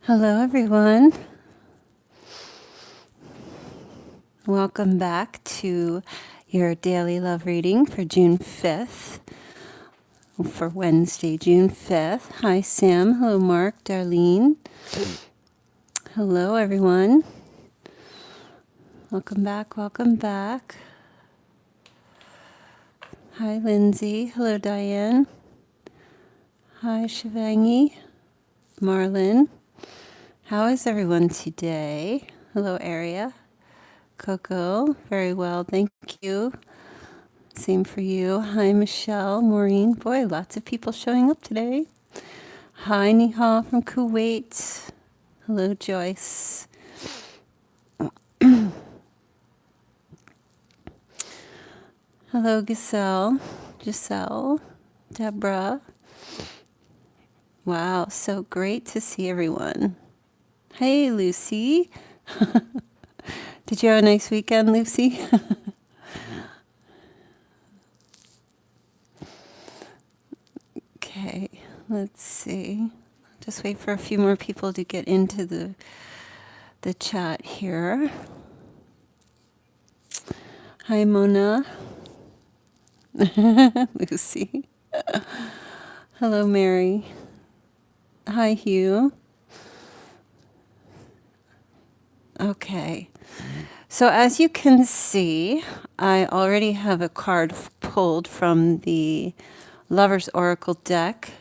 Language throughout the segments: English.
Hello, everyone. Welcome back to your daily love reading for June 5th, for Wednesday, June 5th. Hi, Sam. Hello, Mark, Darlene. Hello, everyone. Welcome back. Welcome back. Hi, Lindsay. Hello, Diane. Hi, Shivangi. Marlon. How is everyone today? Hello, Aria. Coco. Very well. Thank you. Same for you. Hi, Michelle, Maureen. Boy, lots of people showing up today. Hi, Nihal from Kuwait. Hello, Joyce. Hello, Giselle, Deborah. Wow, so great to see everyone. Hey, Lucy. Did you have a nice weekend, Lucy? Okay, let's see. Just wait for a few more people to get into the chat here. Hi, Mona. Lucy. Hello, Mary. Hi, Hugh. Okay. So as you can see, I already have a card pulled from the Lover's Oracle deck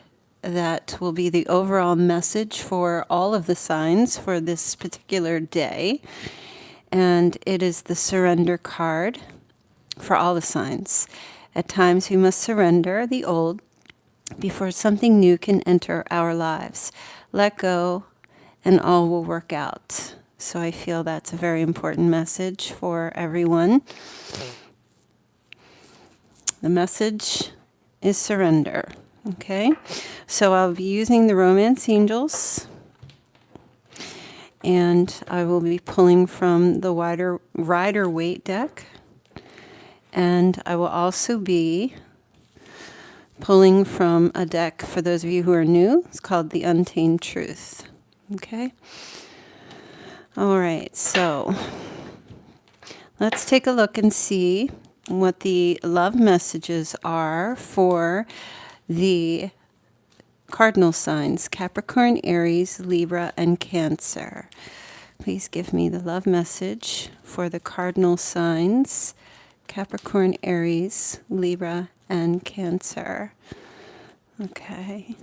that will be the overall message for all of the signs for this particular day. And it is the surrender card for all the signs. At times we must surrender the old before something new can enter our lives. Let go and all will work out. So I feel that's a very important message for everyone. The message is surrender. Okay, so I'll be using the Romance Angels, and I will be pulling from the Rider Waite deck, and I will also be pulling from a deck, for those of you who are new, it's called the Untamed Truth. Okay. All right, so let's take a look and see what the love messages are for the cardinal signs, Capricorn, Aries, Libra, and Cancer. Please give me the love message for the cardinal signs, Capricorn, Aries, Libra, and Cancer. Okay.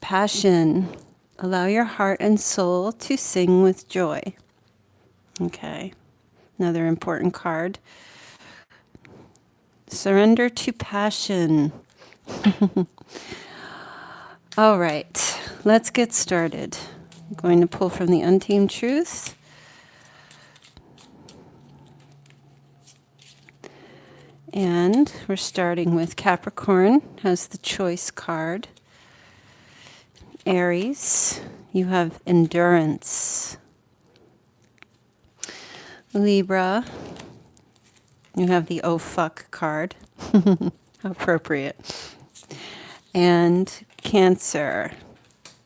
Passion. Allow your heart and soul to sing with joy. Okay. Another important card. Surrender to passion. All right. Let's get started. I'm going to pull from the Untamed Truth. And we're starting with Capricorn, has the choice card. Aries, you have endurance. Libra, you have the oh fuck card. How appropriate. And Cancer,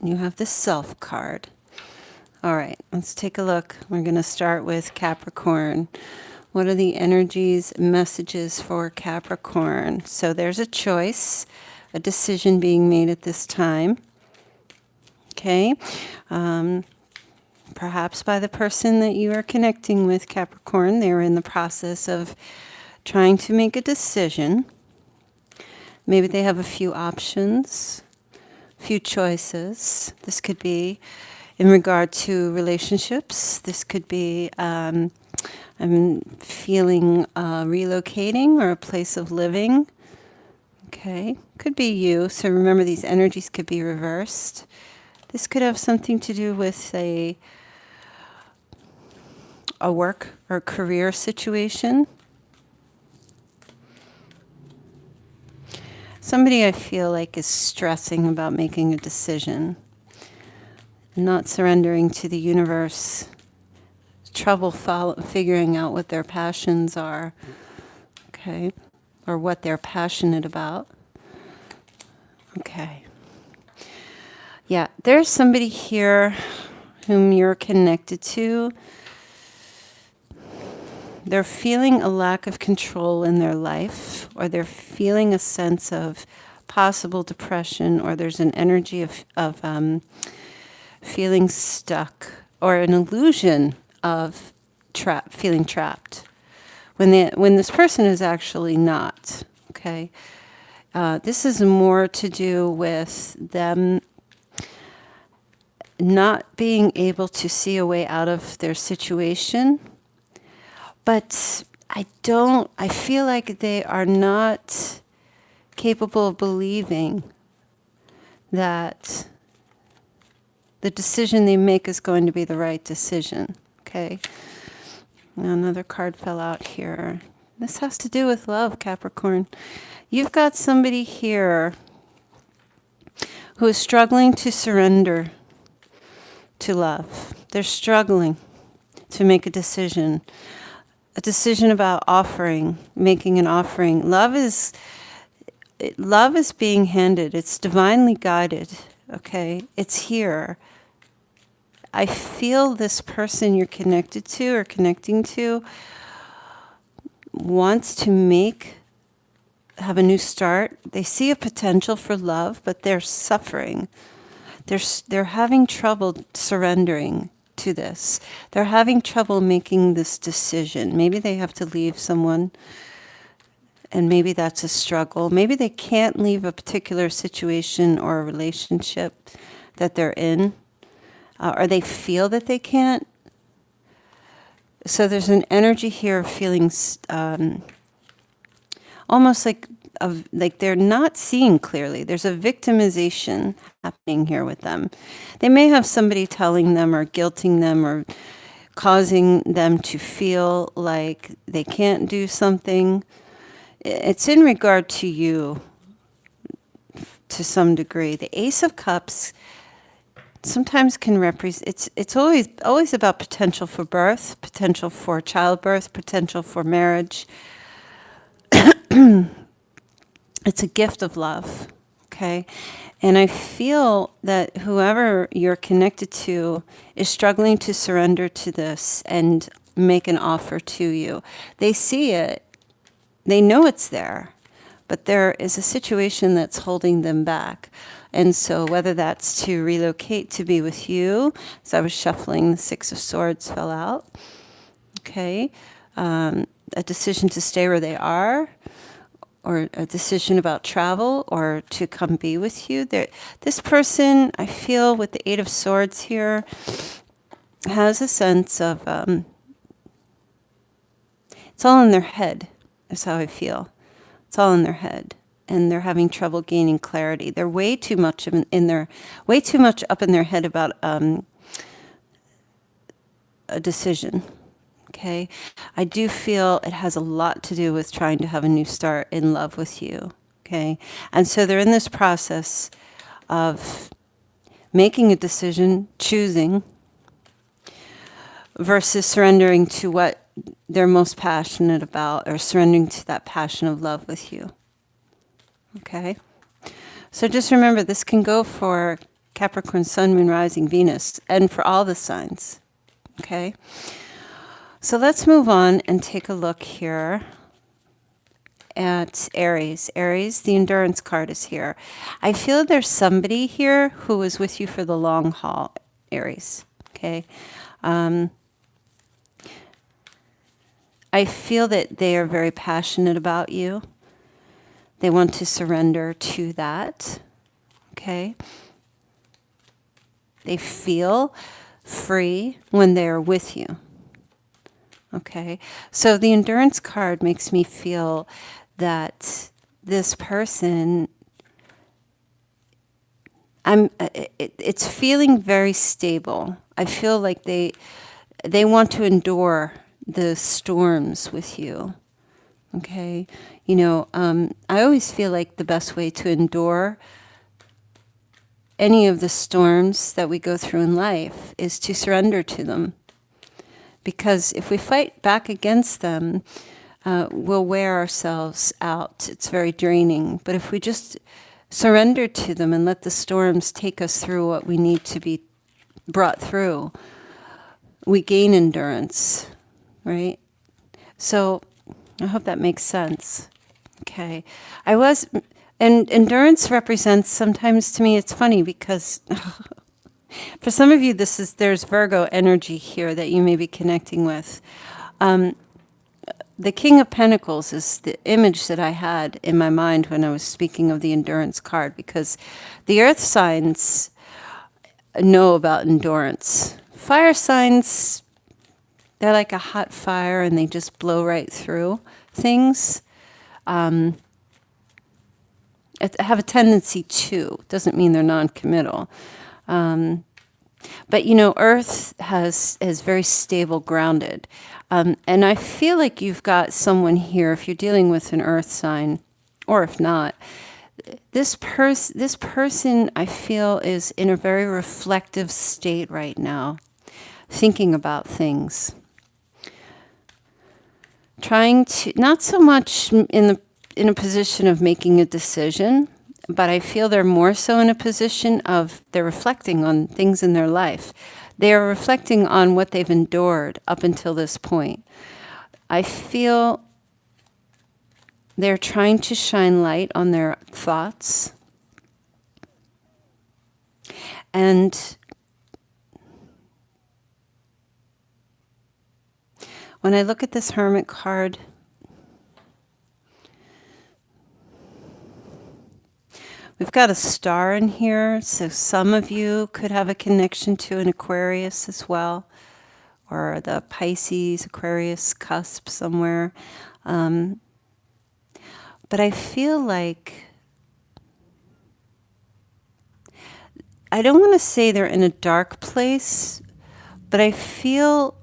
you have the self card. All right, let's take a look. We're going to start with Capricorn. What are the energies, messages for Capricorn? So there's a choice, a decision being made at this time. Okay. Perhaps by the person that you are connecting with, Capricorn, they're in the process of trying to make a decision. Maybe they have a few options, few choices. This could be in regard to relationships. This could be I'm feeling relocating or a place of living. Okay, could be you. So remember, these energies could be reversed. This could have something to do with a work or career situation. Somebody I feel like is stressing about making a decision, not surrendering to the universe, trouble figuring out what their passions are, okay, or what they're passionate about. Okay. Yeah, there's somebody here whom you're connected to. They're feeling a lack of control in their life, or they're feeling a sense of possible depression, or there's an energy of feeling stuck, or an illusion of feeling trapped when this person is actually not. Okay, this is more to do with them not being able to see a way out of their situation. But I feel like they are not capable of believing that the decision they make is going to be the right decision. Okay. Now another card fell out here. This has to do with love, Capricorn. You've got somebody here who is struggling to surrender to love. They're struggling to make a decision about making an offering. Love is being handed. It's divinely guided. Okay, it's here. I feel this person you're connected to or connecting to wants to have a new start. They see a potential for love, but they're suffering. They're having trouble surrendering to this. They're having trouble making this decision. Maybe they have to leave someone, and maybe that's a struggle. Maybe they can't leave a particular situation or a relationship that they're in, or they feel that they can't. So there's an energy here of feeling almost like they're not seeing clearly. There's a victimization happening here with them. They may have somebody telling them or guilting them or causing them to feel like they can't do something. It's in regard to you to some degree. The Ace of Cups sometimes can represent, it's always about potential for birth, potential for childbirth, potential for marriage. It's a gift of love, okay? And I feel that whoever you're connected to is struggling to surrender to this and make an offer to you. They see it, they know it's there, but there is a situation that's holding them back. And so whether that's to relocate to be with you, as I was shuffling, the Six of Swords fell out, okay? A decision to stay where they are, or a decision about travel, or to come be with you. This person, I feel, with the Eight of Swords here, has a sense of, it's all in their head, is how I feel. It's all in their head, and they're having trouble gaining clarity. They're way too much up in their head about a decision. Okay, I do feel it has a lot to do with trying to have a new start in love with you. Okay, and so they're in this process of making a decision, choosing, versus surrendering to what they're most passionate about, or surrendering to that passion of love with you. Okay, so just remember, this can go for Capricorn, Sun, Moon, Rising, Venus, and for all the signs. Okay. So let's move on and take a look here at Aries. Aries, the endurance card is here. I feel there's somebody here who is with you for the long haul, Aries. Okay. I feel that they are very passionate about you. They want to surrender to that. Okay. They feel free when they're with you. Okay, so the endurance card makes me feel that this person, it's feeling very stable. I feel like they want to endure the storms with you. Okay, I always feel like the best way to endure any of the storms that we go through in life is to surrender to them. Because if we fight back against them, we'll wear ourselves out. It's very draining. But if we just surrender to them and let the storms take us through what we need to be brought through, we gain endurance, right? So I hope that makes sense. Okay. And endurance represents, sometimes to me, it's funny because for some of you, there's Virgo energy here that you may be connecting with. The King of Pentacles is the image that I had in my mind when I was speaking of the endurance card, because the earth signs know about endurance. Fire signs, they're like a hot fire and they just blow right through things. Have a tendency to. Doesn't mean they're non-committal. But Earth is very stable, grounded. And I feel like you've got someone here, if you're dealing with an Earth sign, or if not, this person I feel is in a very reflective state right now, thinking about things. Trying to, not so much in a position of making a decision, but I feel they're more so in a position of they're reflecting on things in their life. They are reflecting on what they've endured up until this point. I feel they're trying to shine light on their thoughts. And when I look at this Hermit card, we've got a star in here, so some of you could have a connection to an Aquarius as well, or the Pisces, Aquarius cusp somewhere. But I feel like, I don't want to say they're in a dark place, but I feel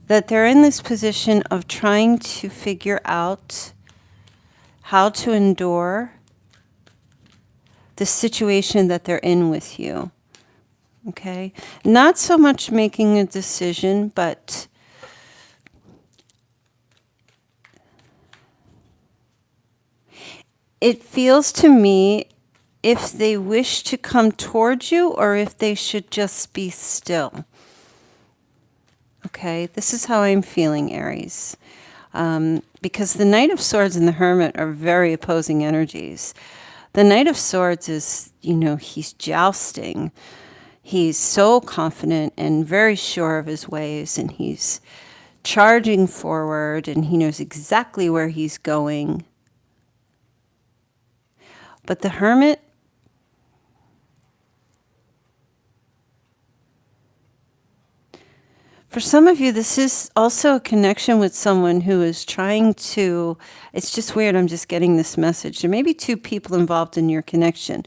that they're in this position of trying to figure out how to endure the situation that they're in with you. Okay? Not so much making a decision, but it feels to me if they wish to come towards you or if they should just be still. Okay? This is how I'm feeling, Aries. Because the Knight of Swords and the Hermit are very opposing energies. The Knight of Swords is, he's jousting. He's so confident and very sure of his ways, and he's charging forward, and he knows exactly where he's going. But the Hermit, for some of you, this is also a connection with someone who is trying to, it's just weird, I'm just getting this message. There may be two people involved in your connection.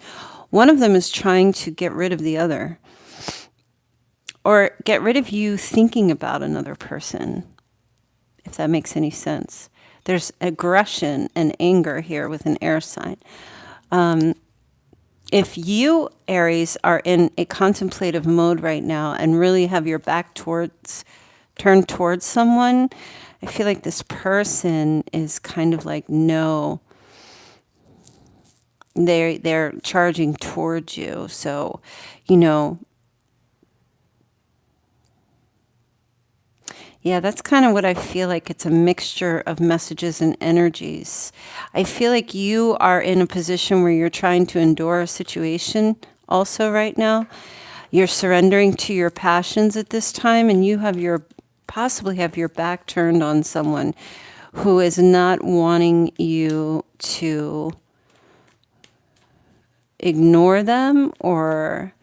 One of them is trying to get rid of the other, or get rid of you thinking about another person, if that makes any sense. There's aggression and anger here with an air sign. If you, Aries, are in a contemplative mode right now and really have your back turned towards someone, I feel like this person is kind of like, no, they're charging towards you. So, yeah, that's kind of what I feel like. It's a mixture of messages and energies. I feel like you are in a position where you're trying to endure a situation also right now. You're surrendering to your passions at this time, and you possibly have your back turned on someone who is not wanting you to ignore them or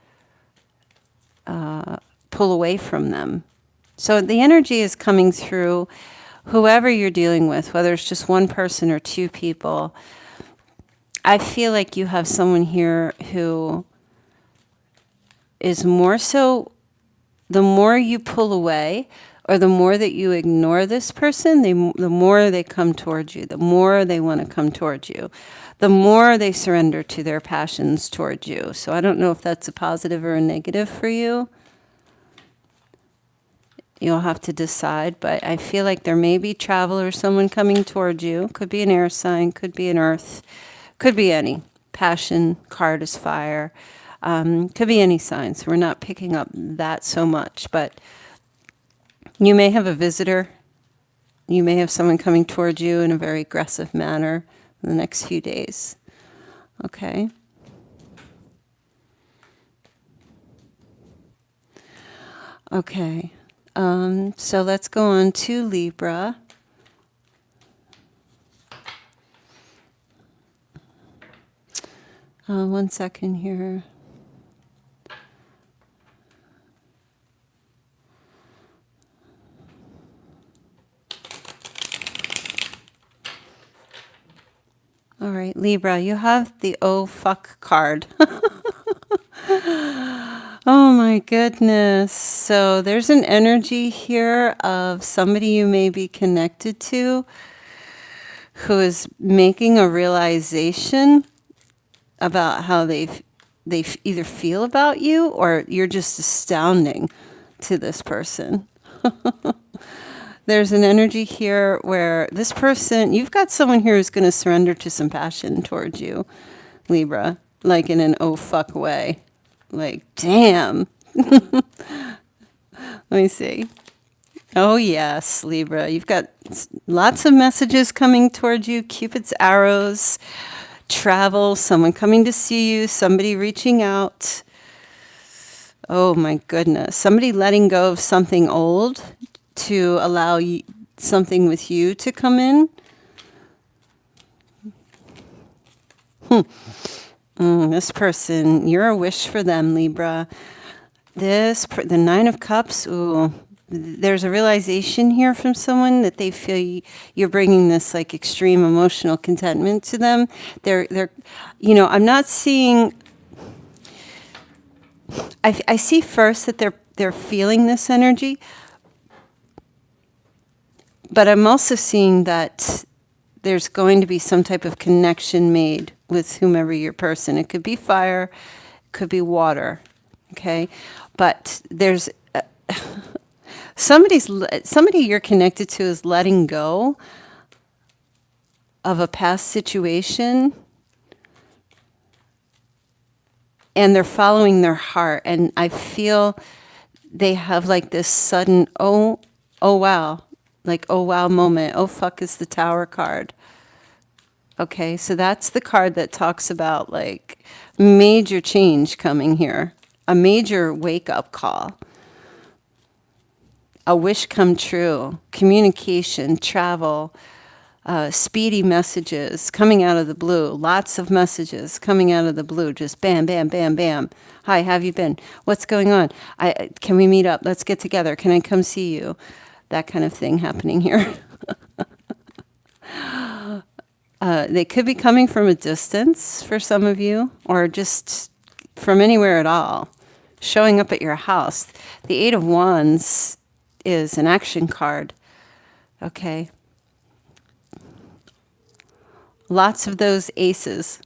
pull away from them. So the energy is coming through whoever you're dealing with, whether it's just one person or two people. I feel like you have someone here who is more so, the more you pull away or the more that you ignore this person, the more they come towards you, the more they want to come towards you, the more they surrender to their passions towards you. So I don't know if that's a positive or a negative for you. You'll have to decide, but I feel like there may be travel or someone coming towards you. Could be an air sign, could be an earth, Could be any. Passion card is fire. Could be any signs. We're not picking up that so much, but you may have a visitor. You may have someone coming towards you in a very aggressive manner in the next few days. Okay. Okay. So let's go on to Libra. One second here. All right, Libra, you have the oh fuck card. Oh my goodness. So there's an energy here of somebody you may be connected to who is making a realization about how they either feel about you, or you're just astounding to this person. There's an energy here where this person, you've got someone here who's going to surrender to some passion towards you, Libra, like in an oh fuck way. Like, damn. Let me see. Oh, yes, Libra. You've got lots of messages coming towards you, Cupid's arrows, travel, someone coming to see you, somebody reaching out. Oh, my goodness. Somebody letting go of something old to allow something with you to come in. This person, you're a wish for them, Libra. The Nine of Cups, ooh, there's a realization here from someone that they feel you're bringing this like extreme emotional contentment to them. They're, I'm not seeing. I see first that they're feeling this energy, but I'm also seeing that there's going to be some type of connection made with whomever your person. It could be fire, it could be water, okay? But there's somebody you're connected to is letting go of a past situation, and they're following their heart. And I feel they have like this sudden oh wow, like oh wow moment. Oh fuck is the Tower card. Okay, so that's the card that talks about like major change coming here, a major wake-up call, a wish come true, communication, travel, speedy messages coming out of the blue, lots of messages coming out of the blue, just bam, bam, bam, bam. Hi, how have you been? What's going on? Can we meet up? Let's get together. Can I come see you? That kind of thing happening here. They could be coming from a distance for some of you, or just from anywhere at all, showing up at your house. The Eight of Wands is an action card. Okay. Lots of those aces,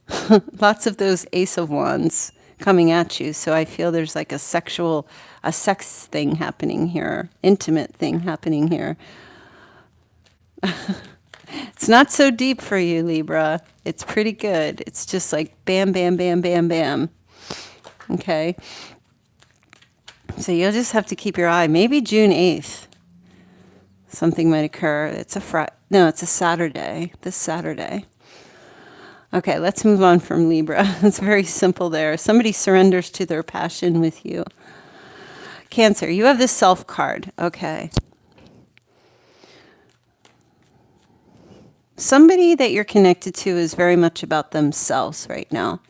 lots of those Ace of Wands coming at you. So I feel there's like a sex thing happening here, intimate thing happening here. It's not so deep for you, Libra. It's pretty good. It's just like bam, bam, bam, bam, bam. Okay. So you'll just have to keep your eye. Maybe June 8th, something might occur. It's a Saturday, this Saturday. Okay, let's move on from Libra. It's very simple there. Somebody surrenders to their passion with you. Cancer, you have the Self card. Okay. Somebody that you're connected to is very much about themselves right now.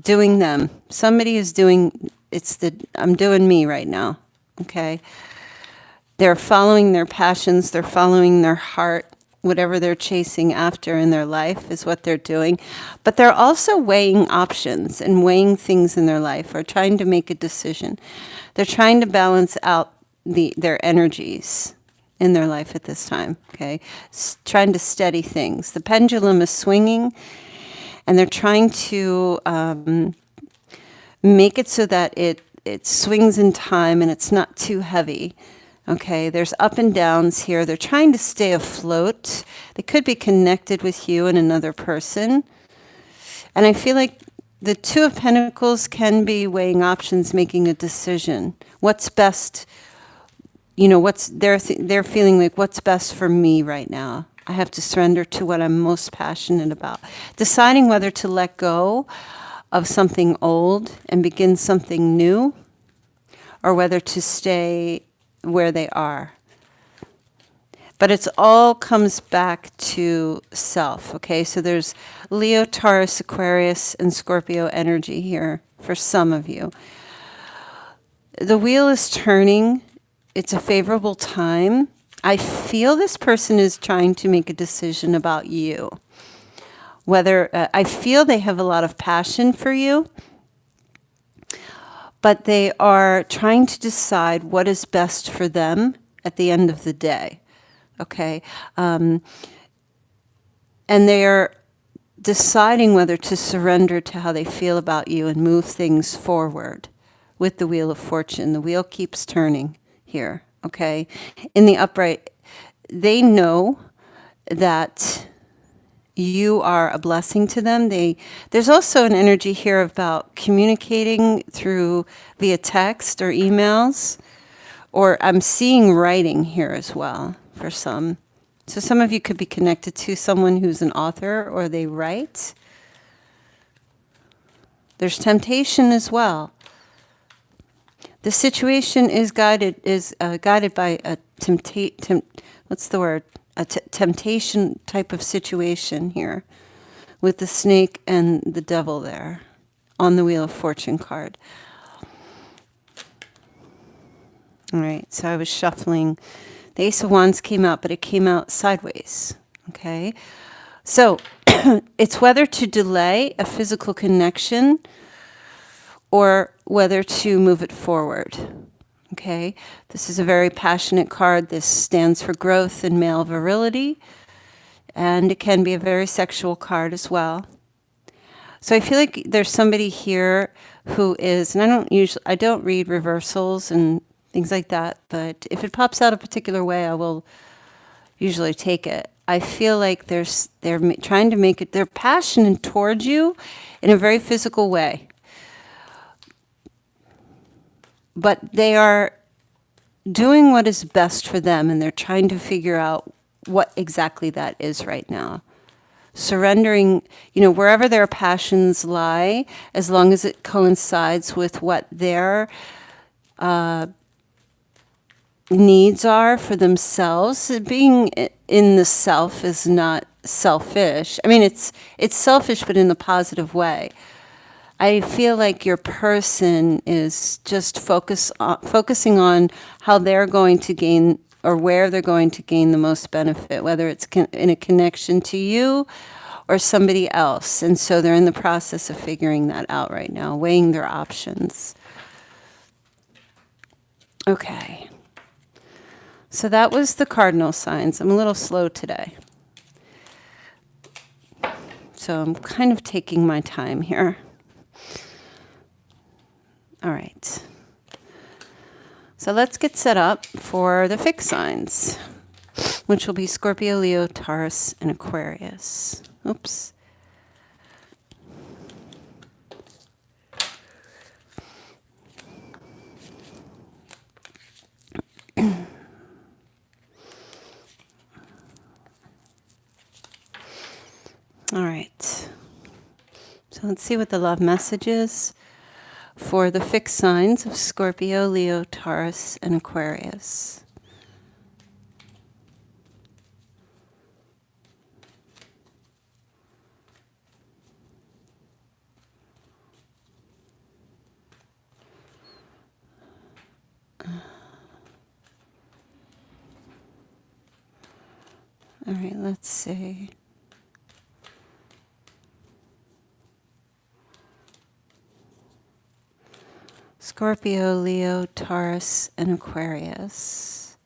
Doing them. Somebody is doing, I'm doing me right now. Okay. They're following their passions. They're following their heart. Whatever they're chasing after in their life is what they're doing. But they're also weighing options and weighing things in their life, or trying to make a decision. They're trying to balance out their energies in their life at this time, okay? Trying to steady things. The pendulum is swinging, and they're trying to make it so that it swings in time and it's not too heavy, Okay, there's up and downs here. They're trying to stay afloat. They could be connected with you and another person. And I feel like the Two of Pentacles can be weighing options, making a decision. What's best, they're feeling like, what's best for me right now? I have to surrender to what I'm most passionate about. Deciding whether to let go of something old and begin something new, or whether to stay where they are. But it's all comes back to self, okay? So there's Leo, Taurus, Aquarius, and Scorpio energy here for some of you. The wheel is turning. It's a favorable time. I feel this person is trying to make a decision about you. Whether I feel they have a lot of passion for you, but they are trying to decide what is best for them at the end of the day. Okay. And they are deciding whether to surrender to how they feel about you and move things forward with the Wheel of Fortune. The wheel keeps turning here. Okay. In the upright, they know that you are a blessing to them. There's also an energy here about communicating through via text or emails, or I'm seeing writing here as well for some. So some of you could be connected to someone who's an author or they write. There's temptation as well. The situation is guided by a temptation type of situation here with the snake and the devil there on the Wheel of Fortune card. All right, so I was shuffling. The Ace of Wands came out, but it came out sideways. Okay, so it's whether to delay a physical connection or whether to move it forward. Okay, this is a very passionate card. This stands for growth and male virility, and it can be a very sexual card as well. So I feel like there's somebody here who is, and I don't read reversals and things like that, but if it pops out a particular way, I will usually take it. I feel like they're trying to make it, they're passionate towards you in a very physical way. But they are doing what is best for them, and they're trying to figure out what exactly that is right now. Surrendering, wherever their passions lie, as long as it coincides with what their needs are for themselves. Being in the self is not selfish. I mean, it's selfish, but in the positive way. I feel like your person is just focusing on how they're going to gain or where they're going to gain the most benefit, whether it's in a connection to you or somebody else. And so they're in the process of figuring that out right now, weighing their options. Okay. So that was the cardinal signs. I'm a little slow today. So I'm kind of taking my time here. All right. So let's get set up for the fixed signs, which will be Scorpio, Leo, Taurus, and Aquarius. Oops. All right. So let's see what the love message is for the fixed signs of Scorpio, Leo, Taurus, and Aquarius. All right, let's see. Scorpio, Leo, Taurus, and Aquarius.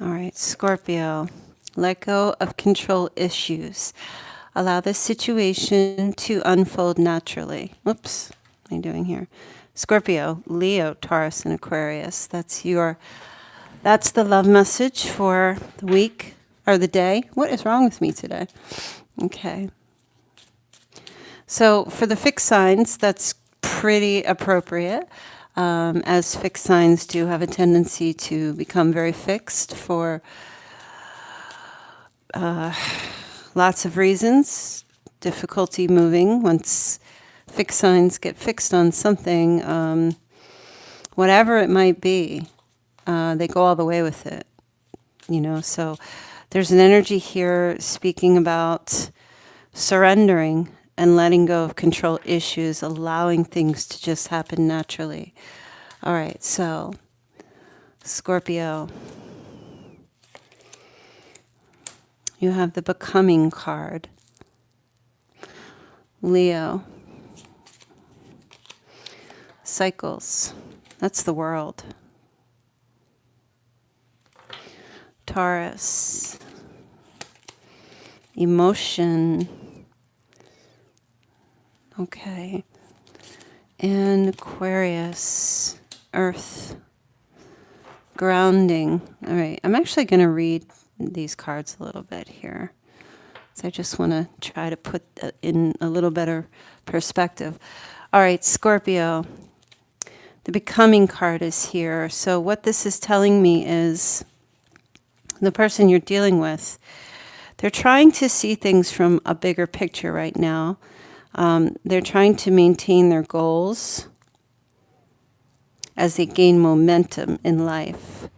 All right, Scorpio, let go of control issues. Allow the situation to unfold naturally. Whoops, what am I doing here? Scorpio, Leo, Taurus, and Aquarius. That's your That's the love message for the week or the day. What is wrong with me today? Okay. So for the fixed signs, that's pretty appropriate, as fixed signs do have a tendency to become very fixed for lots of reasons. Difficulty moving. Once fixed signs get fixed on something, whatever it might be, they go all the way with it. So there's an energy here speaking about surrendering and letting go of control issues, allowing things to just happen naturally. All right, so Scorpio, you have the Becoming card. Leo, Cycles, that's the World. Taurus, Emotion. Okay. And Aquarius, Earth, Grounding. All right. I'm actually going to read these cards a little bit here. So I just want to try to put in a little better perspective. All right, Scorpio. The Becoming card is here. So what this is telling me is the person you're dealing with, they're trying to see things from a bigger picture right now. They're trying to maintain their goals as they gain momentum in life.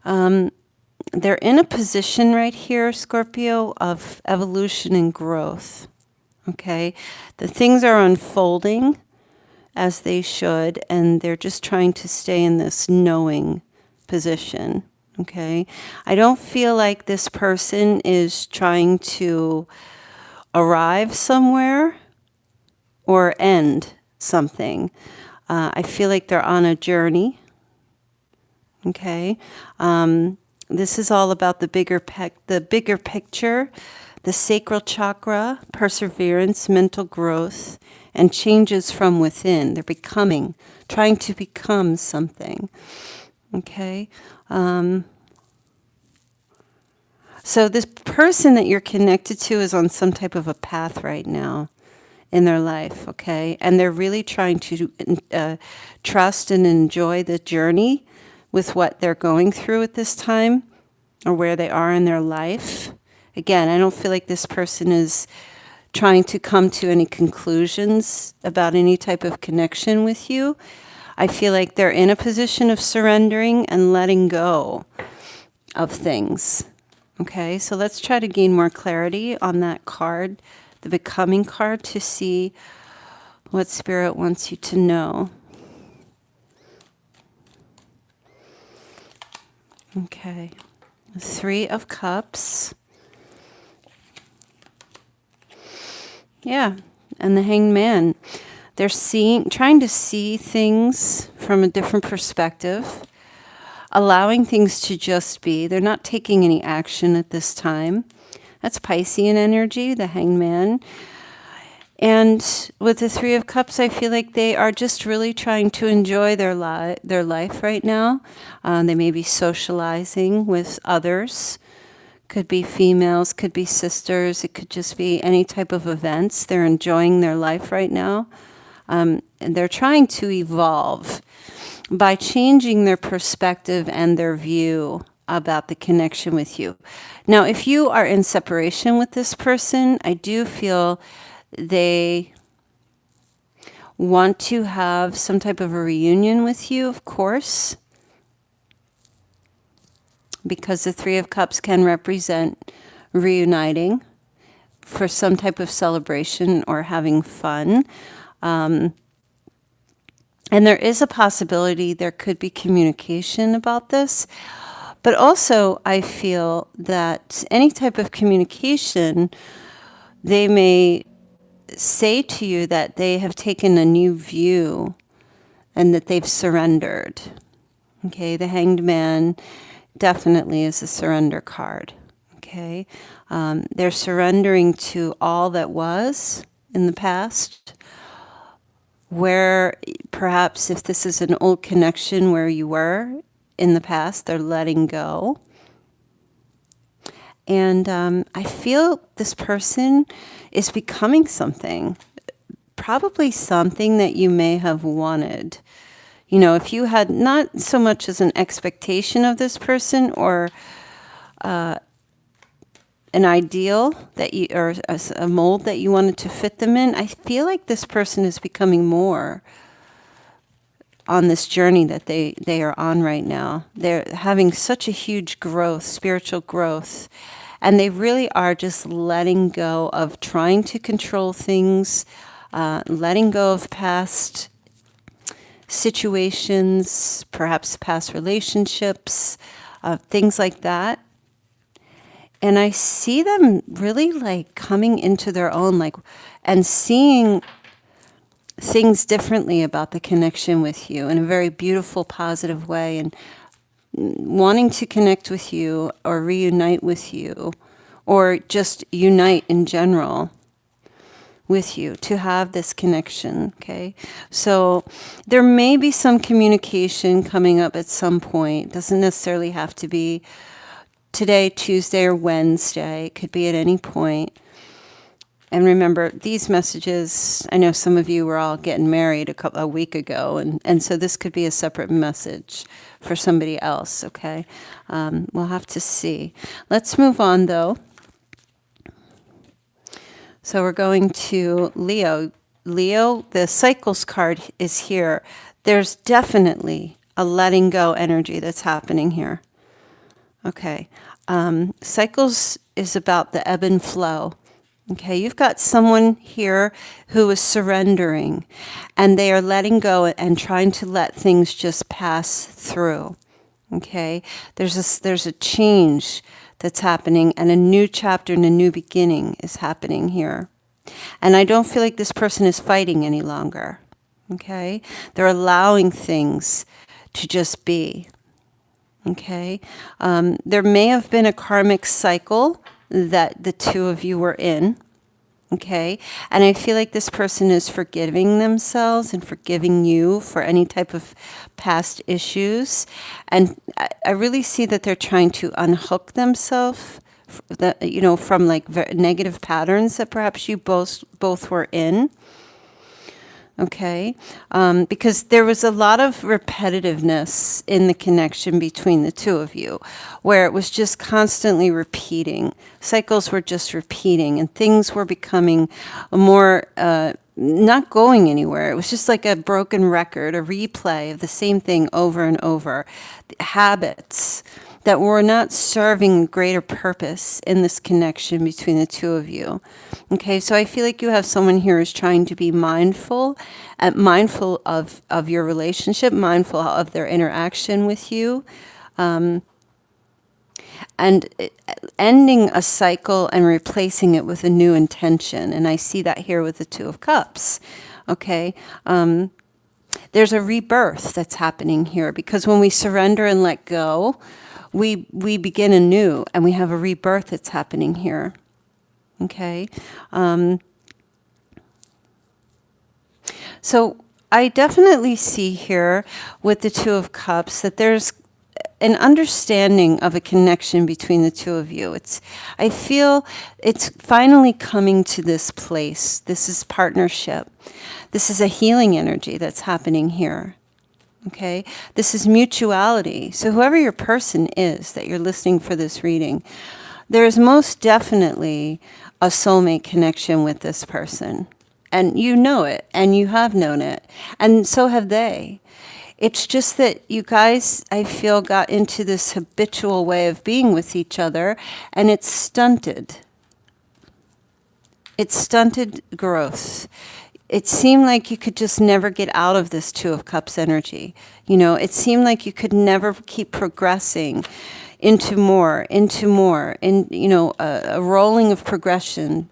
They're in a position right here, Scorpio, of evolution and growth. Okay? The things are unfolding as they should, and they're just trying to stay in this knowing position. Okay? I don't feel like this person is trying to arrive somewhere or end something. I feel like they're on a journey. Okay? This is all about the bigger picture, the sacral chakra, perseverance, mental growth, and changes from within. They're becoming, trying to become something. Okay? So this person that you're connected to is on some type of a path right now in their life, okay? And they're really trying to trust and enjoy the journey with what they're going through at this time or where they are in their life. Again, I don't feel like this person is trying to come to any conclusions about any type of connection with you. I feel like they're in a position of surrendering and letting go of things. Okay, so let's try to gain more clarity on that card, the Becoming card, to see what Spirit wants you to know. Okay, the Three of Cups. Yeah, and the Hanged Man. They're trying to see things from a different perspective, allowing things to just be. They're not taking any action at this time. That's Piscean energy, the Hanged Man. And with the Three of Cups, I feel like they are just really trying to enjoy their life right now. They may be socializing with others. Could be females, could be sisters. It could just be any type of events. They're enjoying their life right now. And they're trying to evolve by changing their perspective and their view about the connection with you. Now, if you are in separation with this person, I do feel they want to have some type of a reunion with you, of course, because the Three of Cups can represent reuniting for some type of celebration or having fun. And there is a possibility there could be communication about this. But also, I feel that any type of communication, they may say to you that they have taken a new view and that they've surrendered. Okay, the Hanged Man definitely is a surrender card. Okay, they're surrendering to all that was in the past, where perhaps if this is an old connection where you were in the past, they're letting go. And I feel this person is becoming something, probably something that you may have wanted. You know, if you had not so much as an expectation of this person or an ideal that you, or a mold that you wanted to fit them in, I feel like this person is becoming more on this journey that they are on right now. They're having such a huge growth, spiritual growth, and they really are just letting go of trying to control things, letting go of past situations, perhaps past relationships, things like that. And I see them really like coming into their own, like, and seeing things differently about the connection with you in a very beautiful, positive way, and wanting to connect with you or reunite with you or just unite in general with you to have this connection. Okay, so there may be some communication coming up at some point. Doesn't necessarily have to be today, Tuesday, or Wednesday. It could be at any point. And remember, these messages, I know some of you were all getting married a week ago, and so this could be a separate message for somebody else, okay? We'll have to see. Let's move on, though. So we're going to Leo. Leo, the cycles card is here. There's definitely a letting go energy that's happening here. Okay. Cycles is about the ebb and flow. Okay, you've got someone here who is surrendering, and they are letting go and trying to let things just pass through. Okay, there's a change that's happening, and a new chapter and a new beginning is happening here. And I don't feel like this person is fighting any longer. Okay, they're allowing things to just be. Okay, there may have been a karmic cycle that the two of you were in. Okay, and I feel like this person is forgiving themselves and forgiving you for any type of past issues. And I really see that they're trying to unhook themselves, from like negative patterns that perhaps you both were in. Okay, because there was a lot of repetitiveness in the connection between the two of you, where it was just constantly repeating. Cycles were just repeating, and things were becoming more, not going anywhere. It was just like a broken record, a replay of the same thing over and over. Habits that were not serving a greater purpose in this connection between the two of you. Okay, so I feel like you have someone here who's trying to be mindful of your relationship, mindful of their interaction with you, and ending a cycle and replacing it with a new intention. And I see that here with the Two of Cups. Okay, there's a rebirth that's happening here, because when we surrender and let go, we begin anew, and we have a rebirth that's happening here. Okay. So I definitely see here with the Two of Cups that there's an understanding of a connection between the two of you. I feel it's finally coming to this place. This is partnership. This is a healing energy that's happening here. Okay, this is mutuality. So whoever your person is that you're listening for this reading, there is most definitely a soulmate connection with this person. And you know it, and you have known it, and so have they. It's just that you guys, I feel, got into this habitual way of being with each other, and it's stunted. It's stunted growth. It seemed like you could just never get out of this Two of Cups energy. It seemed like you could never keep progressing into more, in a rolling of progression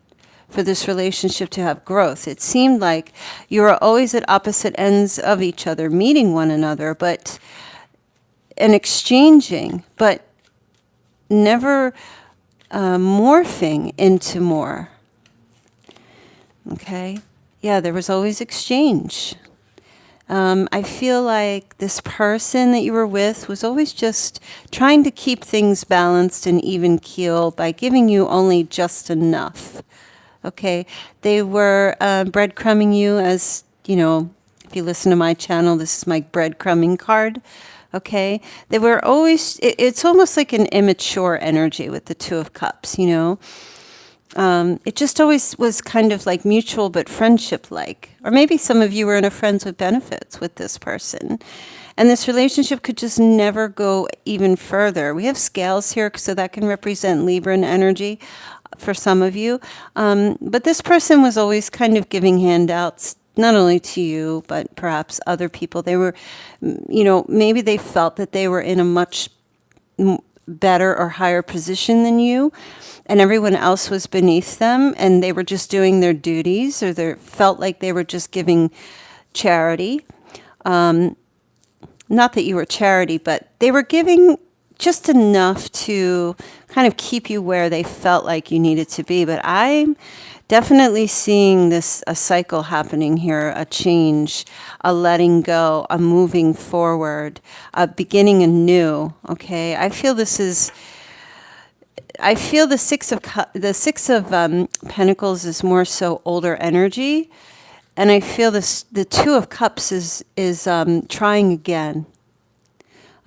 for this relationship to have growth. It seemed like you were always at opposite ends of each other, meeting one another, and exchanging, but never morphing into more. Okay? Yeah, there was always exchange. I feel like this person that you were with was always just trying to keep things balanced and even keel by giving you only just enough. Okay, they were breadcrumbing you, as you know. If you listen to my channel, this is my breadcrumbing card. Okay, they were always. It's almost like an immature energy with the Two of Cups. You know, it just always was kind of like mutual but friendship like. Or maybe some of you were in a friends with benefits with this person. And this relationship could just never go even further. We have scales here, so that can represent Libran energy for some of you. But this person was always kind of giving handouts, not only to you, but perhaps other people. They were, you know, maybe they felt that they were in a much better or higher position than you, and everyone else was beneath them, and they were just doing their duties, or they felt like they were just giving charity. Not that you were charity, but they were giving just enough to kind of keep you where they felt like you needed to be. But I'm definitely seeing this, a cycle happening here, a change, a letting go, a moving forward, a beginning anew. Okay, I feel the six of Pentacles is more so older energy, and I feel the Two of Cups is trying again.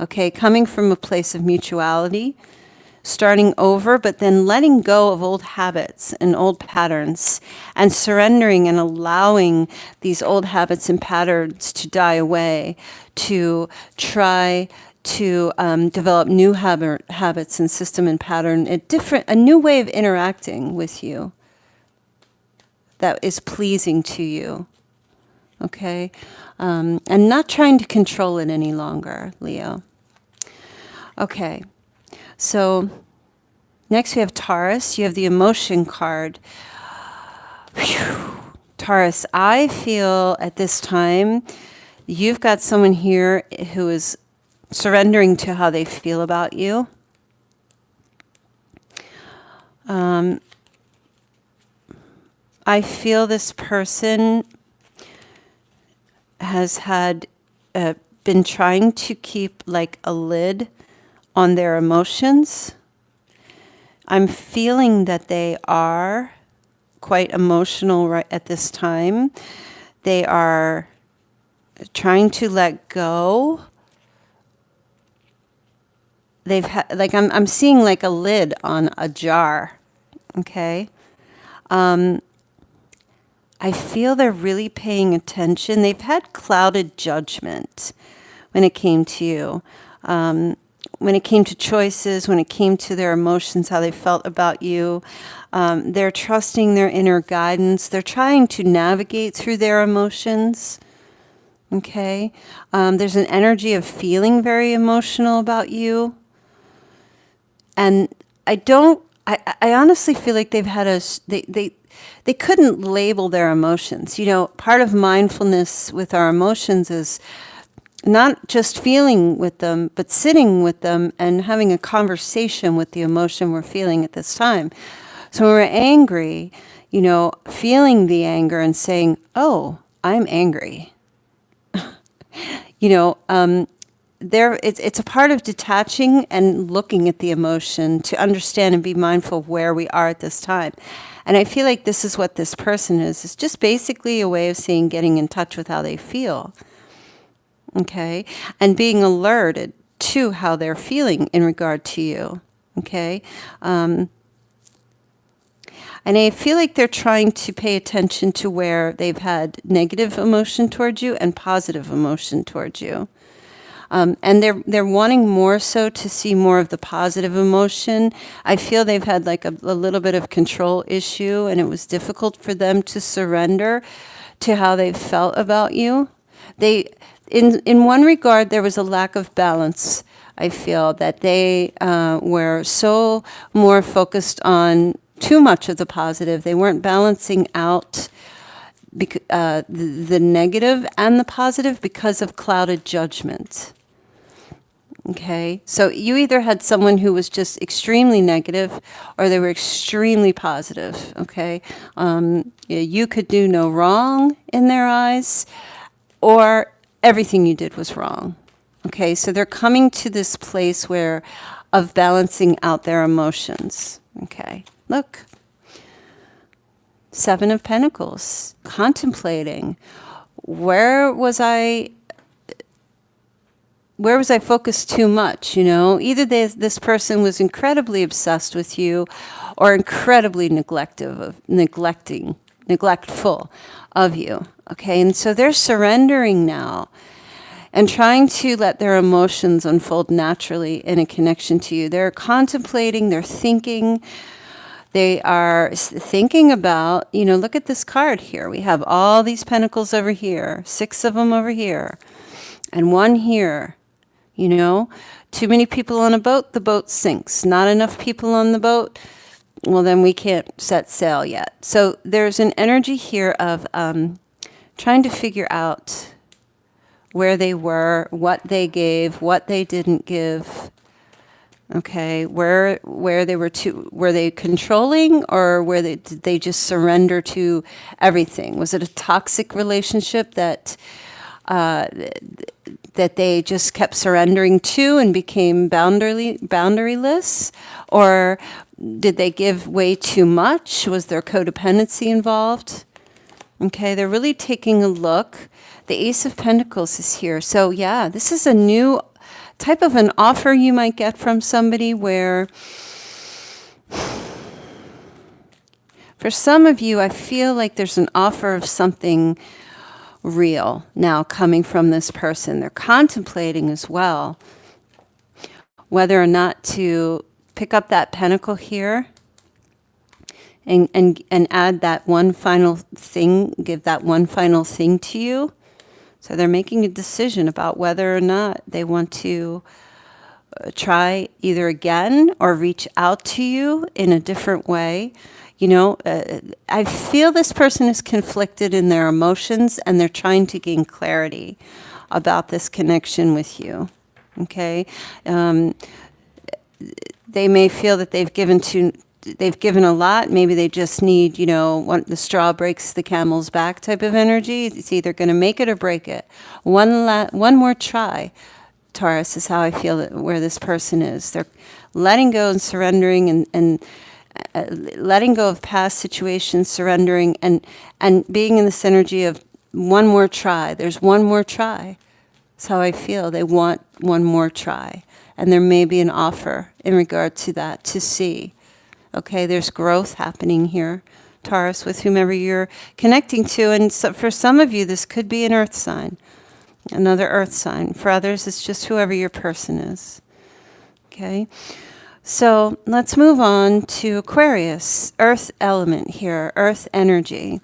Okay, coming from a place of mutuality, starting over, but then letting go of old habits and old patterns, and surrendering and allowing these old habits and patterns to die away, to try to develop new habits and system and pattern, a new way of interacting with you that is pleasing to you. Okay, and not trying to control it any longer, Leo. Okay, so next we have Taurus. You have the emotion card. Whew. Taurus, I feel at this time you've got someone here who is surrendering to how they feel about you. I feel this person has been trying to keep like a lid on their emotions. I'm feeling that they are quite emotional right at this time. They are trying to let go. They've had, like, I'm seeing like a lid on a jar. Okay. I feel they're really paying attention. They've had clouded judgment when it came to you. When it came to choices, when it came to their emotions, how they felt about you. They're trusting their inner guidance. They're trying to navigate through their emotions. Okay. There's an energy of feeling very emotional about you. And I honestly feel like they've had they couldn't label their emotions. You know, part of mindfulness with our emotions is not just feeling with them, but sitting with them and having a conversation with the emotion we're feeling at this time. So when we're angry, you know, feeling the anger and saying, oh, I'm angry. You know, it's a part of detaching and looking at the emotion to understand and be mindful of where we are at this time. And I feel like this is what this person is. It's just basically a way of saying getting in touch with how they feel. Okay? And being alerted to how they're feeling in regard to you. Okay? And I feel like they're trying to pay attention to where they've had negative emotion towards you and positive emotion towards you. And they're wanting more so to see more of the positive emotion. I feel they've had like a little bit of control issue, and it was difficult for them to surrender to how they felt about you. In one regard, there was a lack of balance. I feel that they were so more focused on too much of the positive. They weren't balancing out the negative and the positive because of clouded judgment. Okay, so you either had someone who was just extremely negative or they were extremely positive. Okay, you could do no wrong in their eyes, or everything you did was wrong. Okay, so they're coming to this place where of balancing out their emotions. Okay, look. Seven of Pentacles, contemplating. Where was I focused too much, you know? Either this person was incredibly obsessed with you or incredibly neglectful of you. Okay, and so they're surrendering now and trying to let their emotions unfold naturally in a connection to you. They're contemplating, they're thinking, they are thinking about, you know, look at this card here. We have all these pentacles over here, 6 of them over here, and 1 here. You know, too many people on a boat, the boat sinks. Not enough people on the boat, well, then we can't set sail yet. So there's an energy here of trying to figure out where they were, what they gave, what they didn't give. Okay, where they were they controlling, or did they just surrender to everything? Was it a toxic relationship that they just kept surrendering to and became boundaryless? Or did they give way too much? Was there codependency involved? Okay, they're really taking a look. The Ace of Pentacles is here. So yeah, this is a new type of an offer you might get from somebody where, for some of you, I feel like there's an offer of something real now coming from this person. They're contemplating as well whether or not to pick up that pentacle here and add that one final thing, give that one final thing to you. So they're making a decision about whether or not they want to try either again or reach out to you in a different way. You know, I feel this person is conflicted in their emotions and they're trying to gain clarity about this connection with you. Okay? They may feel that they've given a lot. Maybe they just need, you know, the straw breaks the camel's back type of energy. It's either going to make it or break it. One more try, Taurus, is how I feel that where this person is. They're letting go and surrendering and letting go of past situations, surrendering and being in this energy of one more try. There's one more try. That's how I feel. They want one more try. And there may be an offer in regard to that to see. Okay, there's growth happening here, Taurus, with whomever you're connecting to. And so for some of you, this could be an earth sign, another earth sign. For others, it's just whoever your person is. Okay, so let's move on to Aquarius, earth element here, earth energy.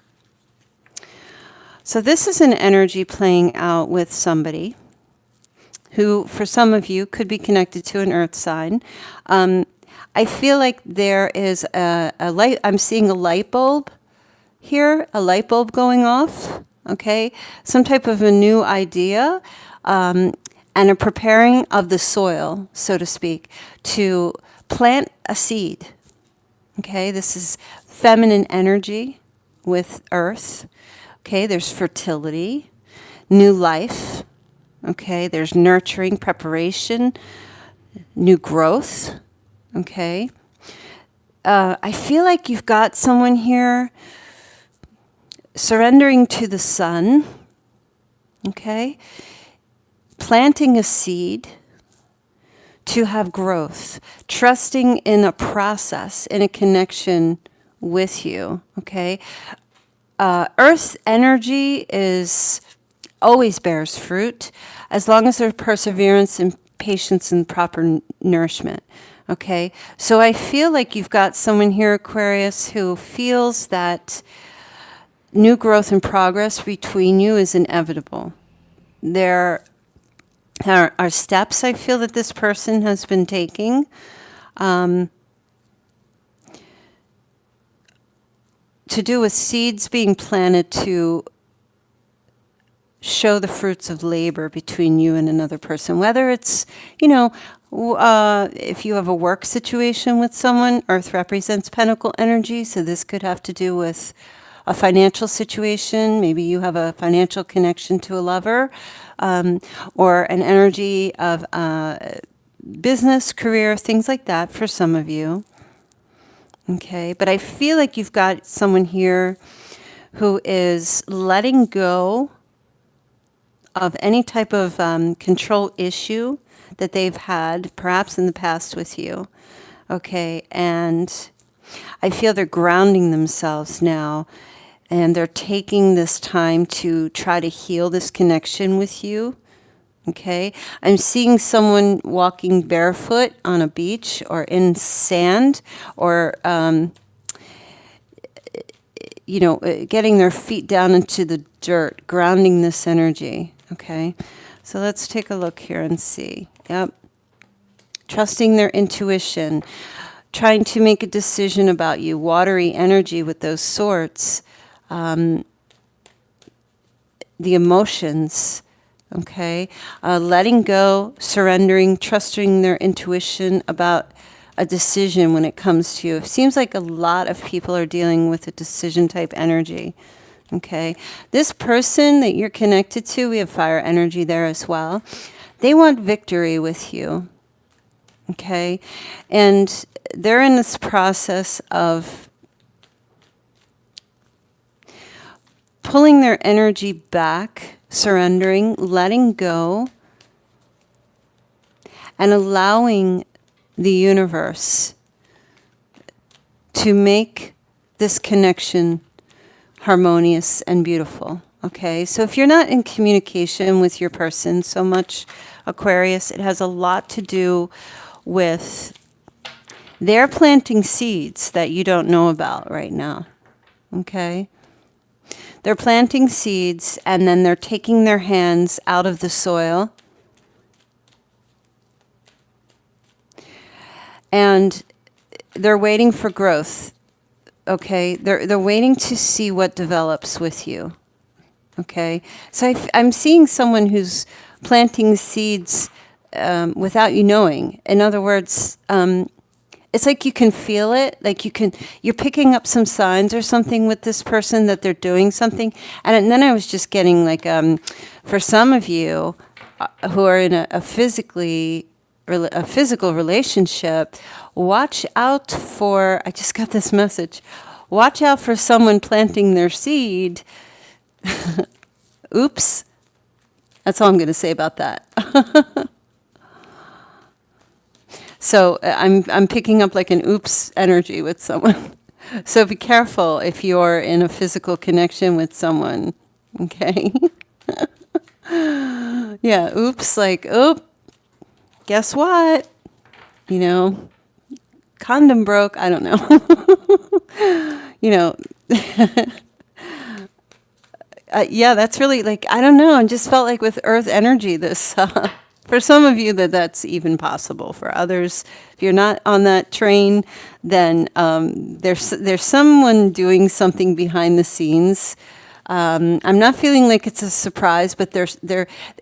So this is an energy playing out with somebody who, for some of you, could be connected to an earth sign. I feel like there is a light. I'm seeing a light bulb here, a light bulb going off. Okay, some type of a new idea and a preparing of the soil, so to speak, to plant a seed. Okay, this is feminine energy with earth. Okay, there's fertility, new life. Okay, there's nurturing, preparation, new growth. Okay. I feel like you've got someone here surrendering to the sun. Okay. Planting a seed to have growth, trusting in a process, in a connection with you. Okay. Earth energy always bears fruit as long as there's perseverance and patience and proper nourishment. Okay, so I feel like you've got someone here, Aquarius, who feels that new growth and progress between you is inevitable. There are steps I feel that this person has been taking to do with seeds being planted to show the fruits of labor between you and another person. Whether it's, you know, if you have a work situation with someone, Earth represents pentacle energy, so this could have to do with a financial situation. Maybe you have a financial connection to a lover, or an energy of business, career, things like that for some of you. Okay, but I feel like you've got someone here who is letting go of any type of control issue that they've had, perhaps in the past with you. Okay, and I feel they're grounding themselves now, and they're taking this time to try to heal this connection with you. Okay, I'm seeing someone walking barefoot on a beach or in sand, or getting their feet down into the dirt, grounding this energy. Okay, so let's take a look here and see. Yep, trusting their intuition, trying to make a decision about you. Watery energy with those swords, the emotions. Okay, letting go, surrendering, trusting their intuition about a decision when it comes to you. It seems like a lot of people are dealing with a decision type energy. Okay, this person that you're connected to, we have fire energy there as well. They want victory with you. Okay, and they're in this process of pulling their energy back, surrendering, letting go, and allowing the universe to make this connection harmonious and beautiful. Okay, so if you're not in communication with your person so much, Aquarius, it has a lot to do with they're planting seeds that you don't know about right now. Okay? They're planting seeds, and then they're taking their hands out of the soil. And they're waiting for growth. Okay? They're waiting to see what develops with you. Okay? So I'm seeing someone who's planting seeds without you knowing. In other words, it's like you can feel it, like you're picking up some signs or something with this person that they're doing something. And then I was just getting like, for some of you who are in a physical relationship, watch out for, I just got this message, watch out for someone planting their seed. Oops. That's all I'm going to say about that. So I'm picking up like an oops energy with someone. So be careful if you're in a physical connection with someone. Okay? Yeah, oops, like, oh, guess what? Condom broke. I don't know. Yeah, that's really like, I don't know. I just felt like with earth energy, this, for some of you that's even possible. For others, if you're not on that train, then there's someone doing something behind the scenes. I'm not feeling like it's a surprise, but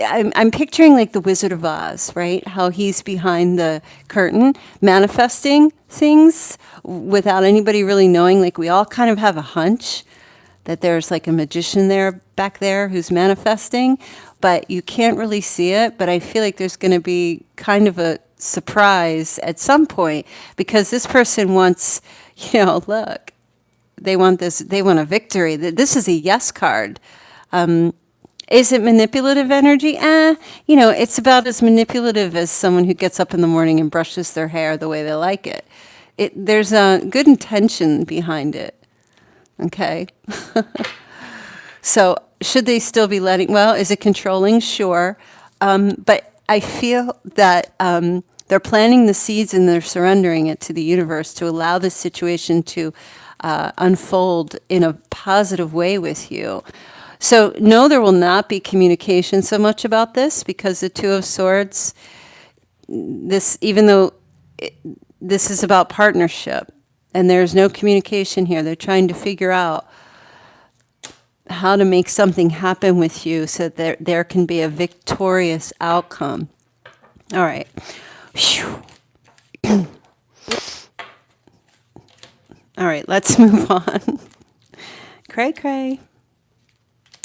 I'm picturing like the Wizard of Oz, right? How he's behind the curtain manifesting things without anybody really knowing. Like we all kind of have a hunch that there's like a magician back there who's manifesting, but you can't really see it. But I feel like there's going to be kind of a surprise at some point, because this person wants, look, they want a victory. This is a yes card. Is it manipulative energy? It's about as manipulative as someone who gets up in the morning and brushes their hair the way they like it. There's a good intention behind it. Okay. So should they still be is it controlling? Sure. But I feel that they're planting the seeds and they're surrendering it to the universe to allow this situation to unfold in a positive way with you. So no, there will not be communication so much about this, because the Two of Swords, even though this is about partnership, and there's no communication here. They're trying to figure out how to make something happen with you so that there can be a victorious outcome. All right. All right, let's move on. Cray cray.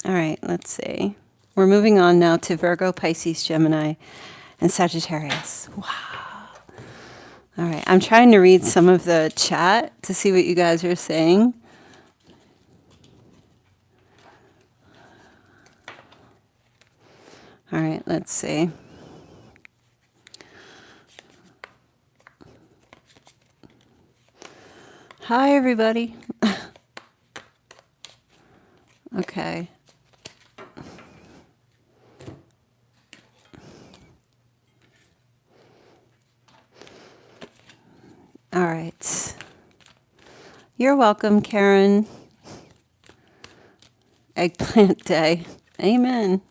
All right, let's see. We're moving on now to Virgo, Pisces, Gemini, and Sagittarius. Wow. All right, I'm trying to read some of the chat to see what you guys are saying. All right, let's see. Hi, everybody. Okay. All right. You're welcome, Karen. Eggplant day. Amen.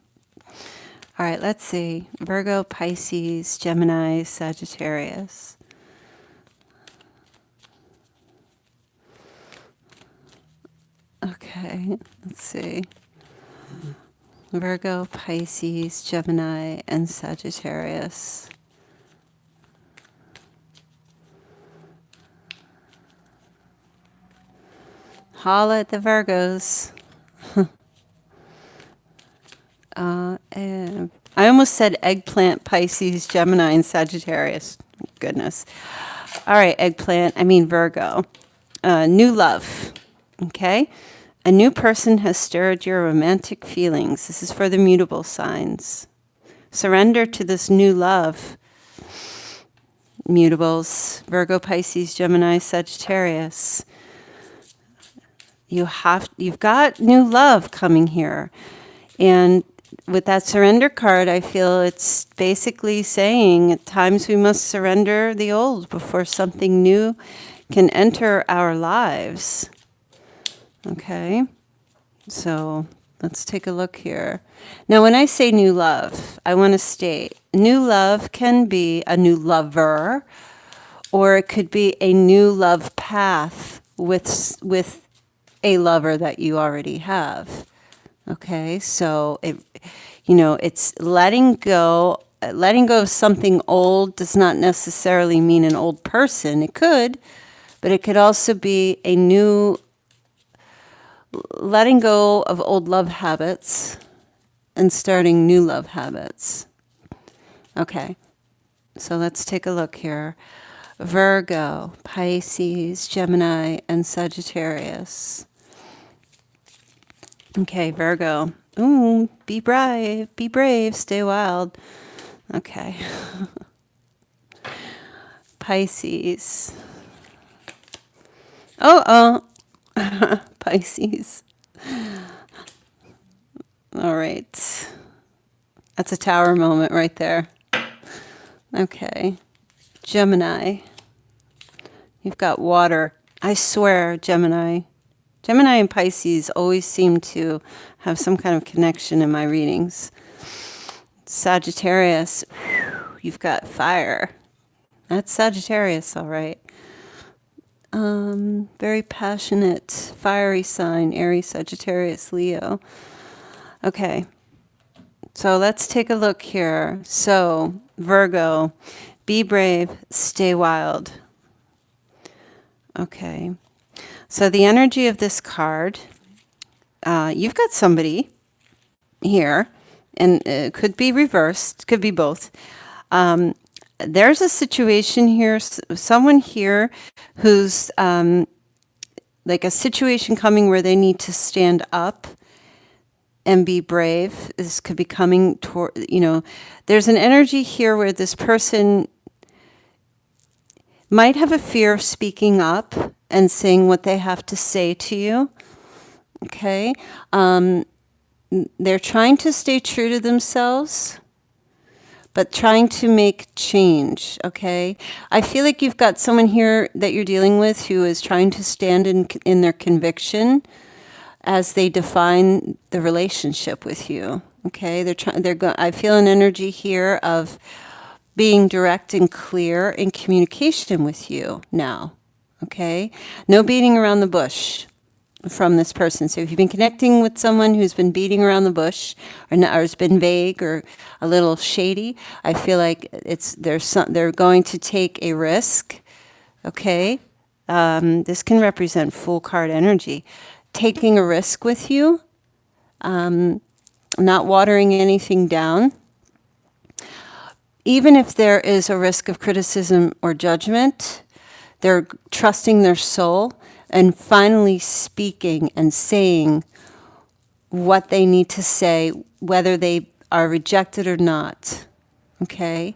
All right, let's see. Virgo, Pisces, Gemini, Sagittarius. Okay, let's see. Virgo, Pisces, Gemini, and Sagittarius. Holla at the Virgos. And I almost said eggplant, Pisces, Gemini, and Sagittarius. Goodness. All right, eggplant, I mean Virgo. New love. Okay? A new person has stirred your romantic feelings. This is for the mutable signs. Surrender to this new love. Mutables, Virgo, Pisces, Gemini, Sagittarius. You've got new love coming here. And with that surrender card, I feel it's basically saying at times we must surrender the old before something new can enter our lives. Okay, so let's take a look here. Now, when I say new love, I want to state new love can be a new lover, or it could be a new love path with a lover that you already have. Okay, so it's letting go. Letting go of something old does not necessarily mean an old person. It could, but it could also be a new letting go of old love habits and starting new love habits. Okay, so let's take a look here. Virgo, Pisces, Gemini, and Sagittarius. Okay, Virgo. Ooh, be brave, stay wild. Okay. Pisces. Pisces. All right. That's a tower moment right there. Okay. Gemini. You've got water. I swear, Gemini. Gemini and Pisces always seem to have some kind of connection in my readings. Sagittarius. You've got fire. That's Sagittarius, all right. Very passionate, fiery sign, Aries, Sagittarius, Leo. Okay, so let's take a look here. So, Virgo, be brave, stay wild. Okay, so the energy of this card, you've got somebody here, and it could be reversed, could be both. There's a situation here, someone here who's like a situation coming where they need to stand up and be brave. This could be coming toward, there's an energy here where this person might have a fear of speaking up and saying what they have to say to you. Okay. They're trying to stay true to themselves, but trying to make change, okay? I feel like you've got someone here that you're dealing with who is trying to stand in their conviction as they define the relationship with you, okay? I feel an energy here of being direct and clear in communication with you now, okay? No beating around the bush from this person. So if you've been connecting with someone who's been beating around the bush or has been vague or a little shady, I feel like they're going to take a risk. Okay, this can represent full card energy. taking a risk with you, not watering anything down. Even if there is a risk of criticism or judgment, they're trusting their soul and finally speaking and saying what they need to say, whether they are rejected or not. Okay?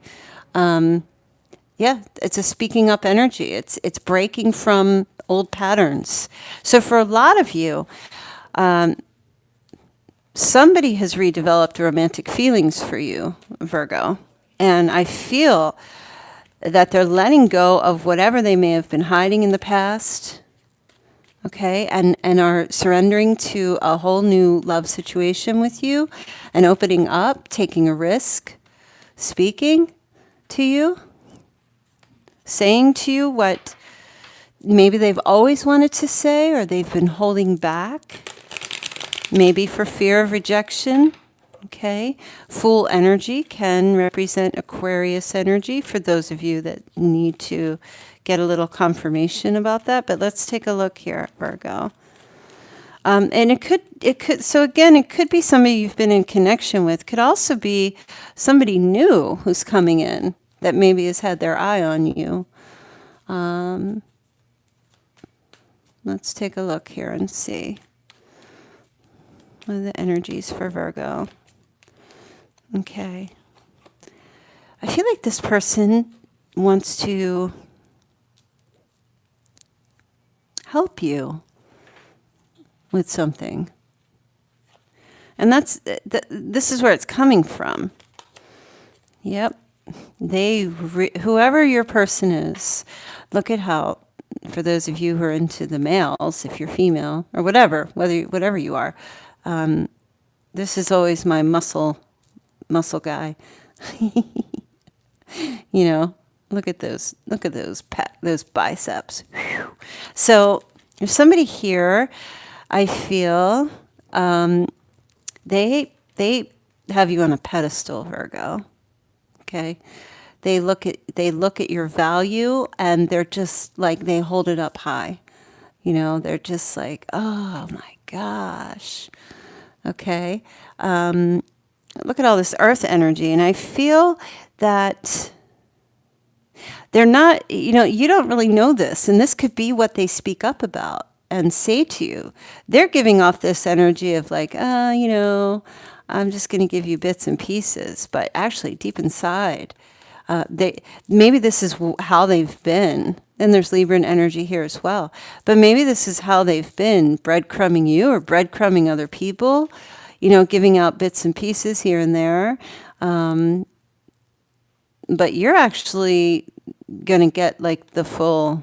Yeah, it's a speaking up energy. It's breaking from old patterns. So for a lot of you, somebody has redeveloped romantic feelings for you, Virgo. And I feel that they're letting go of whatever they may have been hiding in the past, okay, and are surrendering to a whole new love situation with you and opening up, taking a risk, speaking to you, saying to you what maybe they've always wanted to say or they've been holding back, maybe for fear of rejection. Okay, Fool energy can represent Aquarius energy for those of you that need to get a little confirmation about that. But let's take a look here, Virgo. And it could. So again, it could be somebody you've been in connection with. Could also be somebody new who's coming in that maybe has had their eye on you. Let's take a look here and see what are the energies for Virgo. Okay. I feel like this person wants to help you with something. And this is where it's coming from. Yep. Whoever your person is, look at how, for those of you who are into the males, if you're female, or whatever you are, this is always my muscle guy. You know, look at those biceps. Whew. So there's somebody here, I feel, they have you on a pedestal, Virgo. Okay. They look at your value and they're just like, they hold it up high. You know, they're just like, oh my gosh. Okay. Look at all this earth energy. And I feel that they're not, you don't really know this. And this could be what they speak up about and say to you. They're giving off this energy of like, I'm just going to give you bits and pieces. But actually, deep inside, maybe this is how they've been. And there's Libran energy here as well. But maybe this is how they've been, breadcrumbing you or breadcrumbing other people, giving out bits and pieces here and there. But you're actually going to get like the full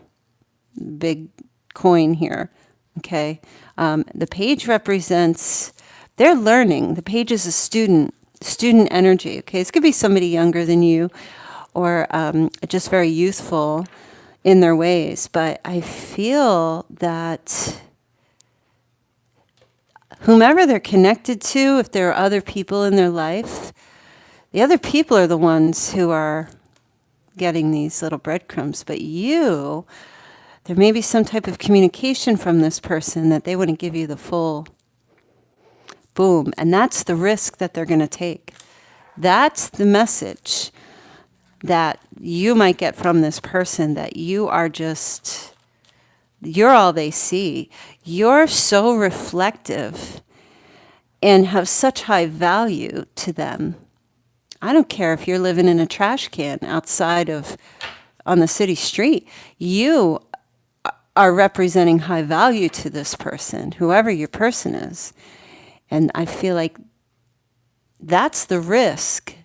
big coin here. Okay. The page represents, they're learning. The page is a student energy. Okay. This could be somebody younger than you or just very youthful in their ways. But I feel that whomever they're connected to, if there are other people in their life, the other people are the ones who are getting these little breadcrumbs. But there may be some type of communication from this person that they wouldn't give you the full boom. And that's the risk that they're going to take. That's the message that you might get from this person, that you're all they see. You're so reflective and have such high value to them. I don't care if you're living in a trash can outside on the city street. You are representing high value to this person, whoever your person is. And I feel like that's the risk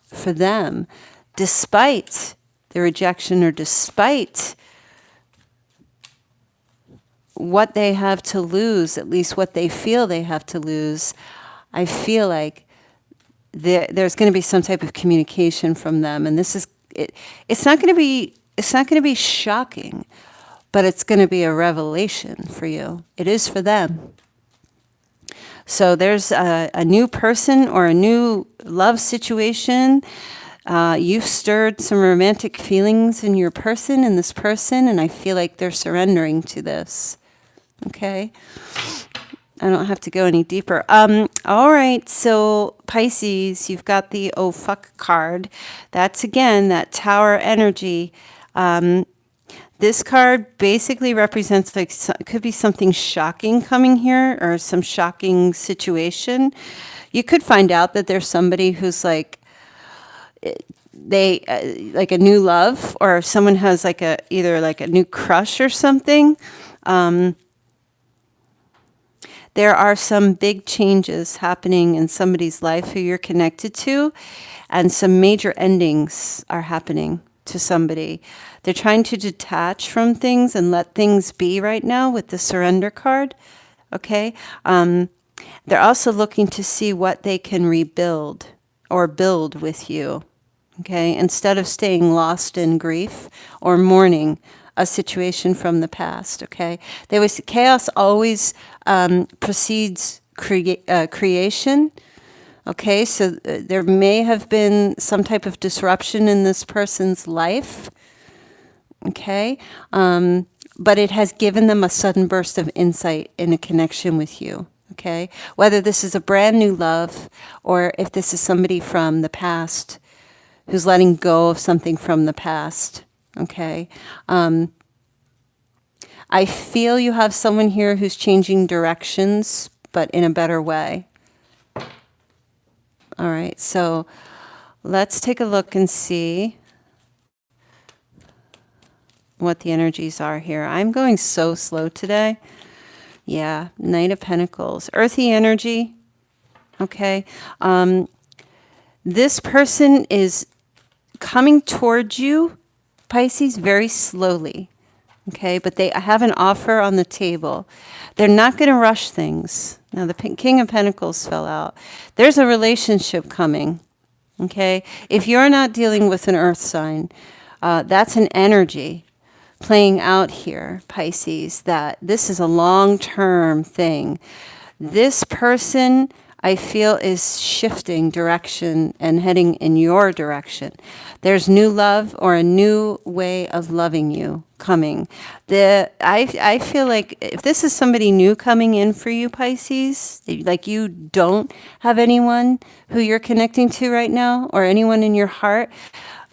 for them, despite the rejection or despite what they have to lose, at least what they feel they have to lose. I feel like there's going to be some type of communication from them, and this is it. It's not going to be shocking, but it's going to be a revelation for you. It is for them. So there's a new person or a new love situation. You've stirred some romantic feelings in your person, and I feel like they're surrendering to this. Okay. I don't have to go any deeper. All right. So Pisces, you've got the oh fuck card. That's again that Tower energy. This card basically represents like it could be something shocking coming here or some shocking situation. You could find out that there's somebody who's like they like a new love, or someone has like a either like a new crush or something. There are some big changes happening in somebody's life who you're connected to, and some major endings are happening to somebody. They're trying to detach from things and let things be right now with the surrender card. Okay. They're also looking to see what they can rebuild or build with you. Okay. Instead of staying lost in grief or mourning a situation from the past. Okay. Chaos always precedes creation. Okay. So there may have been some type of disruption in this person's life. Okay. But it has given them a sudden burst of insight in a connection with you. Okay. Whether this is a brand new love or if this is somebody from the past who's letting go of something from the past. Okay. I feel you have someone here who's changing directions, but in a better way. All right. So let's take a look and see what the energies are here. I'm going so slow today. Yeah, Knight of Pentacles. Earthy energy. Okay. This person is coming towards you, Pisces, very slowly. Okay, but they have an offer on the table. They're not going to rush things. Now, the King of Pentacles fell out. There's a relationship coming. Okay, if you're not dealing with an earth sign, that's an energy playing out here, Pisces, that this is a long-term thing. This person, I feel, is shifting direction and heading in your direction. There's new love or a new way of loving you coming. I feel like if this is somebody new coming in for you, Pisces, like you don't have anyone who you're connecting to right now or anyone in your heart,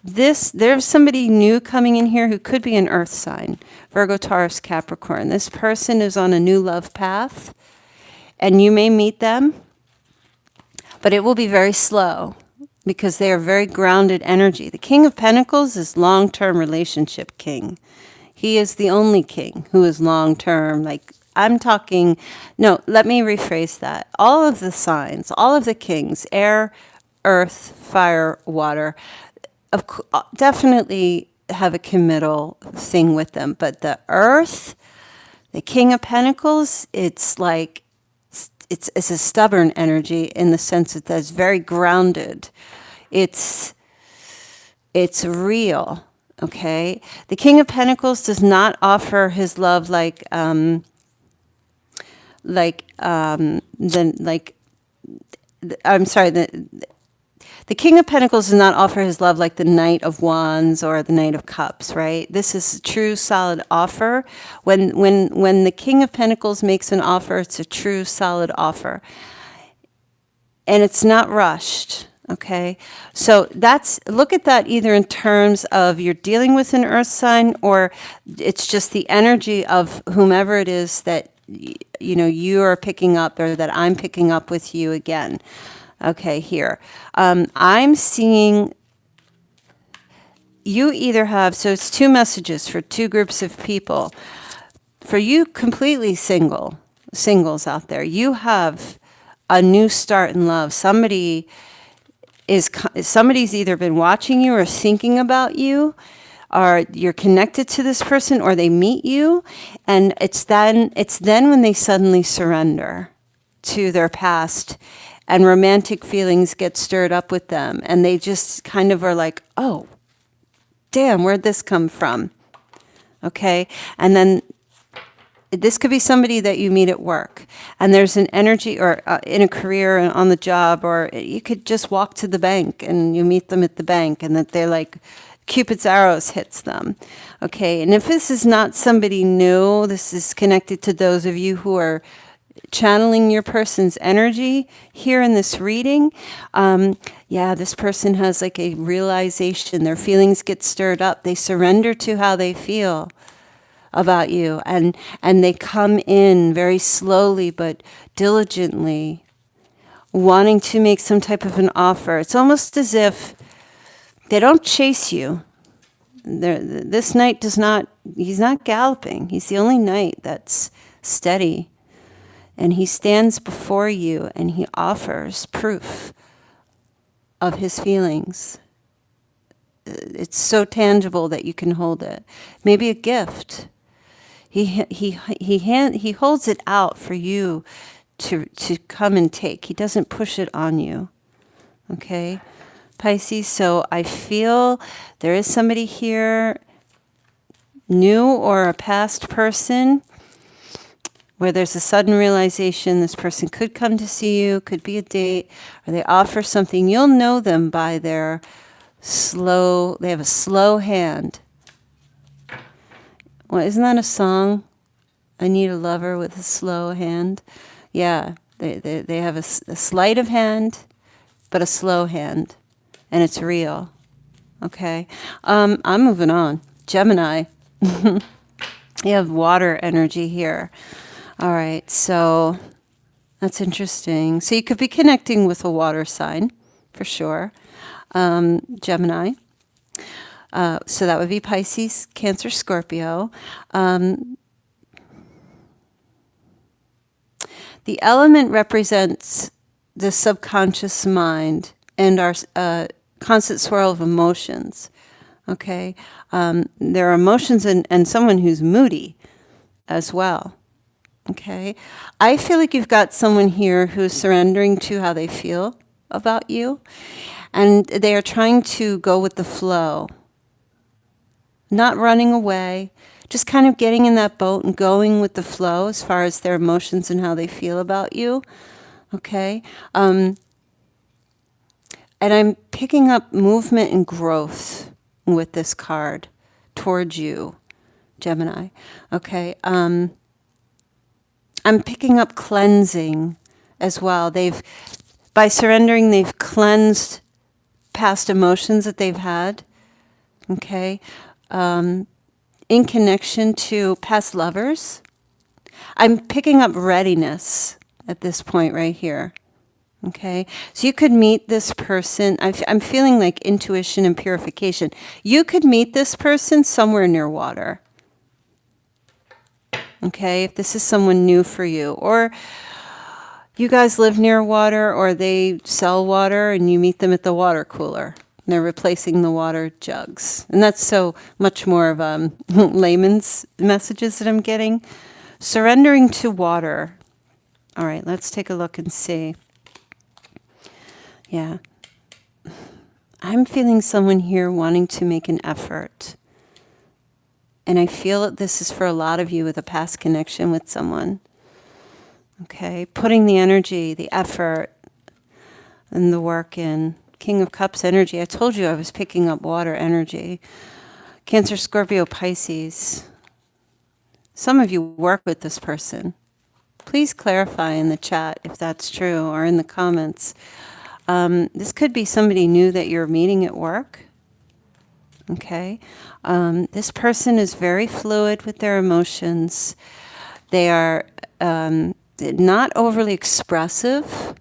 there's somebody new coming in here who could be an earth sign, Virgo, Taurus, Capricorn. This person is on a new love path, and you may meet them, but it will be very slow because they are very grounded energy. The King of Pentacles is long-term relationship king. He is the only king who is long-term. Like I'm talking, no, let me rephrase that. All of the signs, all of the kings, air, earth, fire, water, definitely have a committal thing with them. But the earth, the King of Pentacles, it's like, it's a stubborn energy in the sense that it's very grounded. It's real, okay? The King of Pentacles does not offer his love like the King of Pentacles does not offer his love like the Knight of Wands or the Knight of Cups, right? This is a true, solid offer. When the King of Pentacles makes an offer, it's a true, solid offer. And it's not rushed, okay? So look at that either in terms of you're dealing with an earth sign, or it's just the energy of whomever it is that you are picking up, or that I'm picking up with you again. Okay, here. I'm seeing you either have, so it's two messages for two groups of people. For you completely singles out there, you have a new start in love. Somebody's either been watching you or thinking about you, or you're connected to this person, or they meet you, and it's then when they suddenly surrender to their past and romantic feelings get stirred up with them, and they just kind of are like, oh, damn, where'd this come from? Okay, and then this could be somebody that you meet at work, and there's an energy, or in a career, on the job, or you could just walk to the bank and you meet them at the bank, and that they're like, Cupid's arrows hits them. Okay, and if this is not somebody new, this is connected to those of you who are channeling your person's energy here in this reading, yeah, this person has like a realization. Their feelings get stirred up. They surrender to how they feel about you, and they come in very slowly but diligently, wanting to make some type of an offer. It's almost as if they don't chase you. This knight does not, he's not galloping. He's the only knight that's steady. And he stands before you and he offers proof of his feelings. It's so tangible that you can hold it. Maybe a gift. He holds it out for you to come and take. He doesn't push it on you. Okay, Pisces. So I feel there is somebody here, new or a past person, where there's a sudden realization this person could come to see you, could be a date, or they offer something. You'll know them by their slow, they have a slow hand. Well, isn't that a song? I need a lover with a slow hand. Yeah, they have a sleight of hand, but a slow hand, and it's real. Okay, I'm moving on. Gemini, you have water energy here. All right, so that's interesting. So you could be connecting with a water sign, for sure. Gemini. So that would be Pisces, Cancer, Scorpio. The element represents the subconscious mind and our constant swirl of emotions. Okay? There are emotions and someone who's moody as well. Okay? I feel like you've got someone here who's surrendering to how they feel about you, and they are trying to go with the flow. Not running away, just kind of getting in that boat and going with the flow as far as their emotions and how they feel about you. Okay? And I'm picking up movement and growth with this card towards you, Gemini. Okay? I'm picking up cleansing as well. By surrendering, they've cleansed past emotions that they've had. Okay? In connection to past lovers. I'm picking up readiness at this point right here. Okay, so you could meet this person. I'm feeling like intuition and purification. You could meet this person somewhere near water. Okay, if this is someone new for you, or you guys live near water, or they sell water and you meet them at the water cooler. They're replacing the water jugs. And that's so much more of layman's messages that I'm getting. Surrendering to water. All right, let's take a look and see. Yeah. I'm feeling someone here wanting to make an effort. And I feel that this is for a lot of you with a past connection with someone. Okay, putting the energy, the effort, and the work in. King of Cups energy. I told you I was picking up water energy. Cancer, Scorpio, Pisces. Some of you work with this person. Please clarify in the chat if that's true, or in the comments. This could be somebody new that you're meeting at work. Okay. This person is very fluid with their emotions. They are not overly expressive,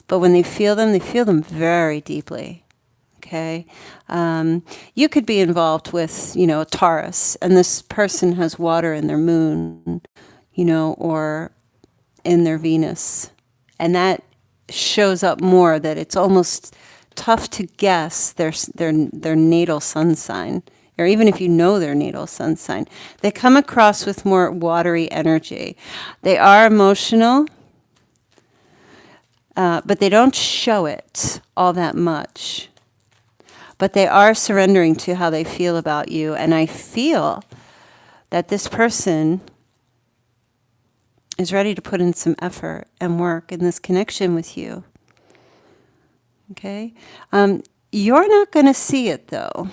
but when they feel them very deeply. Okay. You could be involved with, a Taurus, and this person has water in their moon, or in their Venus. And that shows up more, that it's almost tough to guess their natal sun sign, or even if you know their natal sun sign. They come across with more watery energy. They are emotional, but they don't show it all that much. But they are surrendering to how they feel about you. And I feel that this person is ready to put in some effort and work in this connection with you. Okay? You're not going to see it, though.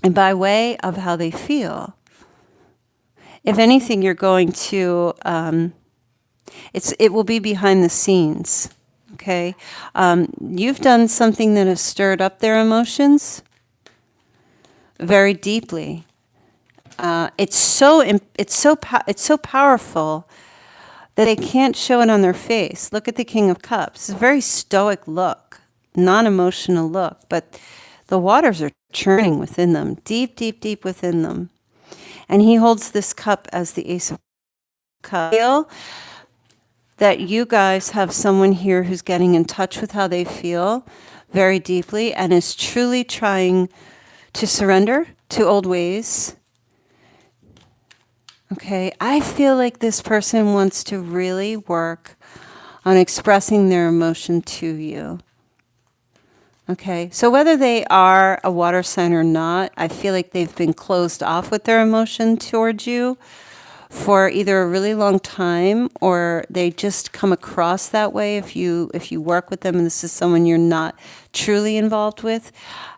And by way of how they feel. If anything, you're going to It will be behind the scenes. Okay, you've done something that has stirred up their emotions very deeply. It's so powerful that they can't show it on their face. Look at the King of Cups. It's a very stoic look, non-emotional look, but the waters are churning within them, deep, deep, deep within them. And he holds this cup as the Ace of Cups. I feel that you guys have someone here who's getting in touch with how they feel very deeply and is truly trying to surrender to old ways. Okay, I feel like this person wants to really work on expressing their emotion to you. Okay, so whether they are a water sign or not, I feel like they've been closed off with their emotion towards you for either a really long time, or they just come across that way if you work with them and this is someone you're not truly involved with.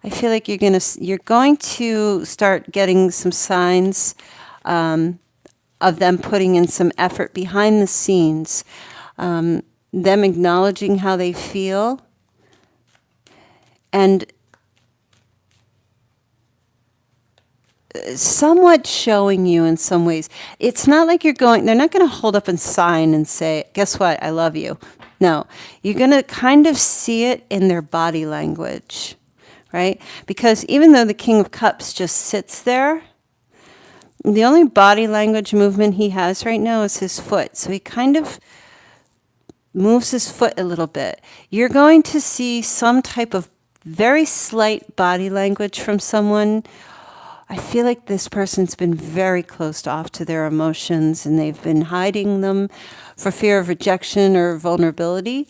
I feel like you're going to start getting some signs of them putting in some effort behind the scenes, them acknowledging how they feel, and somewhat showing you in some ways. It's not like they're not going to hold up a sign and say, guess what, I love you. No, you're going to kind of see it in their body language, right? Because even though the King of Cups just sits there, the only body language movement he has right now is his foot. So he kind of moves his foot a little bit. You're going to see some type of very slight body language from someone. I feel like this person's been very closed off to their emotions and they've been hiding them for fear of rejection or vulnerability.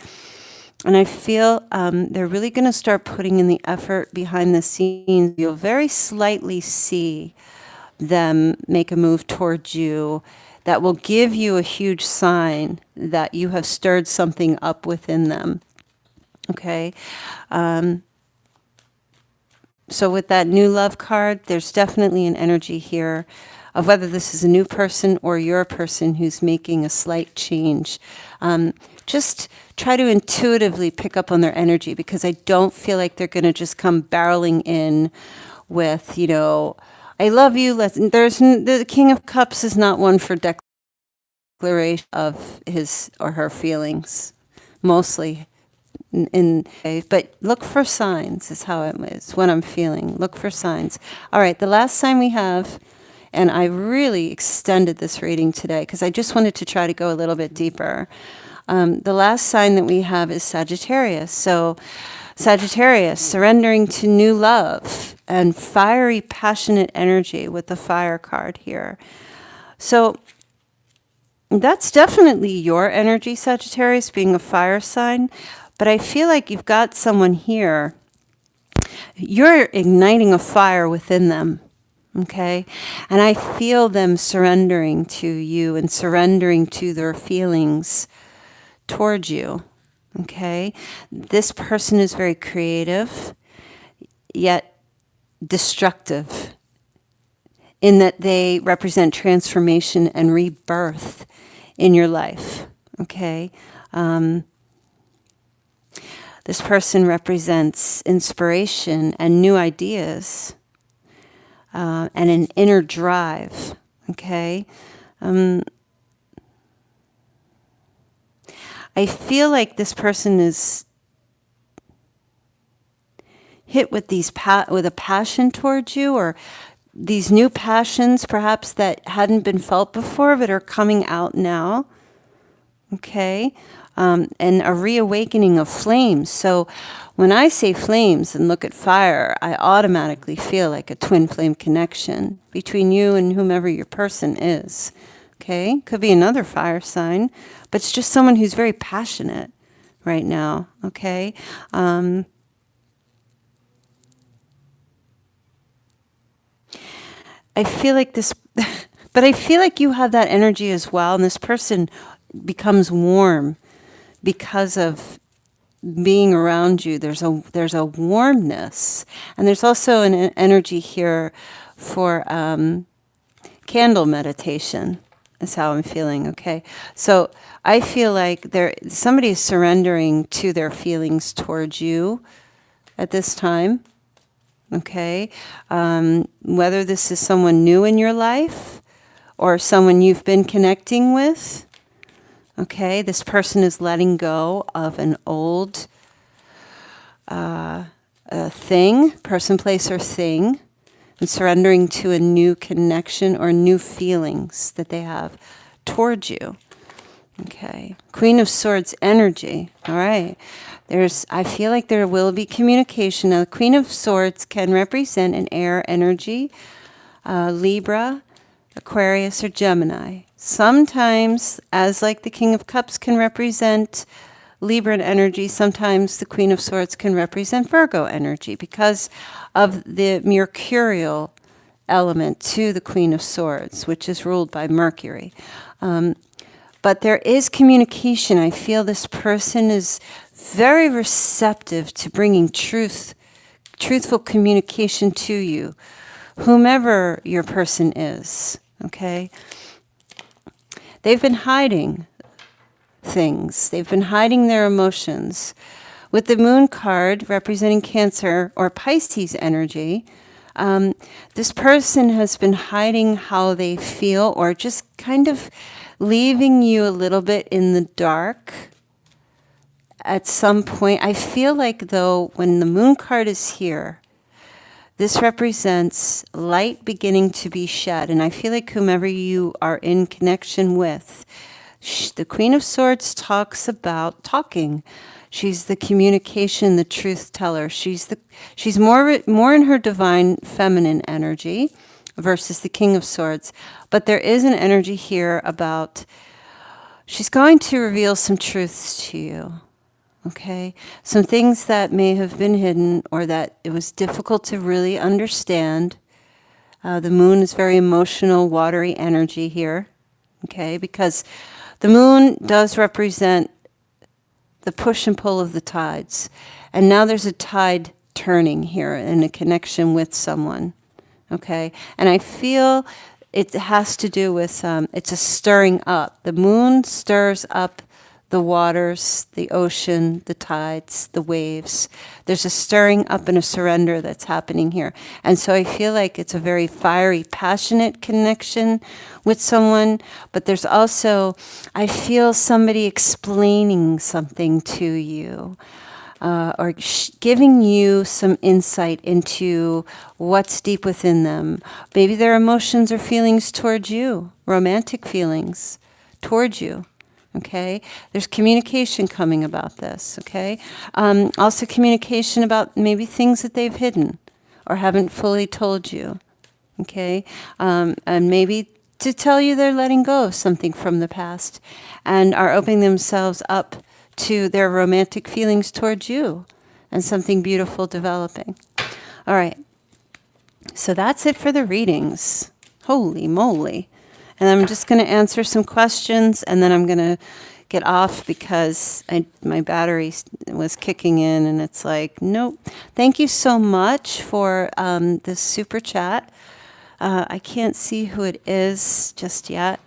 And I feel they're really going to start putting in the effort behind the scenes. You'll very slightly see them make a move towards you that will give you a huge sign that you have stirred something up within them. Okay? So with that new love card, there's definitely an energy here of whether this is a new person or you're a person who's making a slight change. Just try to intuitively pick up on their energy, because I don't feel like they're going to just come barreling in with, I love you. The King of Cups is not one for declaration of his or her feelings, mostly. But look for signs is how it is, what I'm feeling. Look for signs. All right, the last sign we have, and I really extended this reading today because I just wanted to try to go a little bit deeper. The last sign that we have is Sagittarius. So Sagittarius, surrendering to new love and fiery, passionate energy with the fire card here. So that's definitely your energy, Sagittarius, being a fire sign. But I feel like you've got someone here. You're igniting a fire within them, okay? And I feel them surrendering to you and surrendering to their feelings towards you, okay? This person is very creative, yet destructive, in that they represent transformation and rebirth in your life, okay? This person represents inspiration and new ideas and an inner drive, okay? I feel like this person is hit with with a passion towards you, or these new passions perhaps that hadn't been felt before but are coming out now, okay? And a reawakening of flames. So when I say flames and look at fire, I automatically feel like a twin flame connection between you and whomever your person is. Okay? Could be another fire sign, but it's just someone who's very passionate right now. Okay? I feel like this, but I feel like you have that energy as well, and this person becomes warm because of being around you. There's a warmness, and there's also an energy here for candle meditation. is how I'm feeling. Okay. So I feel like somebody is surrendering to their feelings towards you at this time. Okay. Whether this is someone new in your life or someone you've been connecting with. Okay. This person is letting go of an old thing, person, place, or thing, and surrendering to a new connection or new feelings that they have towards you. Okay. Queen of Swords energy. All right. I feel like there will be communication. Now, the Queen of Swords can represent an air energy, Libra, Aquarius, or Gemini. Sometimes, as like the King of Cups can represent Libran energy, sometimes the Queen of Swords can represent Virgo energy because of the mercurial element to the Queen of Swords, which is ruled by Mercury. But there is communication. I feel this person is very receptive to bringing truthful communication to you, whomever your person is, okay? They've been hiding things. They've been hiding their emotions. With the Moon card representing Cancer or Pisces energy, this person has been hiding how they feel or just kind of leaving you a little bit in the dark at some point. I feel like, though, when the Moon card is here, this represents light beginning to be shed. And I feel like whomever you are in connection with, the Queen of Swords talks about talking. She's the communication, the truth teller. She's more in her divine feminine energy versus the King of Swords. But there is an energy here about she's going to reveal some truths to you. Okay? Some things that may have been hidden or that it was difficult to really understand. The Moon is very emotional, watery energy here. Okay? Because the Moon does represent the push and pull of the tides. And now there's a tide turning here in a connection with someone. Okay? And I feel it has to do with, it's a stirring up. The Moon stirs up the waters, the ocean, the tides, the waves. There's a stirring up and a surrender that's happening here. And so I feel like it's a very fiery, passionate connection with someone, but there's also, I feel somebody explaining something to you. Or giving you some insight into what's deep within them. Maybe their emotions or feelings towards you, romantic feelings towards you. Okay, there's communication coming about this. Okay, also communication about maybe things that they've hidden or haven't fully told you. Okay, and maybe to tell you they're letting go of something from the past and are opening themselves up to their romantic feelings towards you and something beautiful developing. All right. So that's it for the readings. Holy moly. And I'm just going to answer some questions and then I'm going to get off because my battery was kicking in and it's like, nope. Thank you so much for this super chat. I can't see who it is just yet.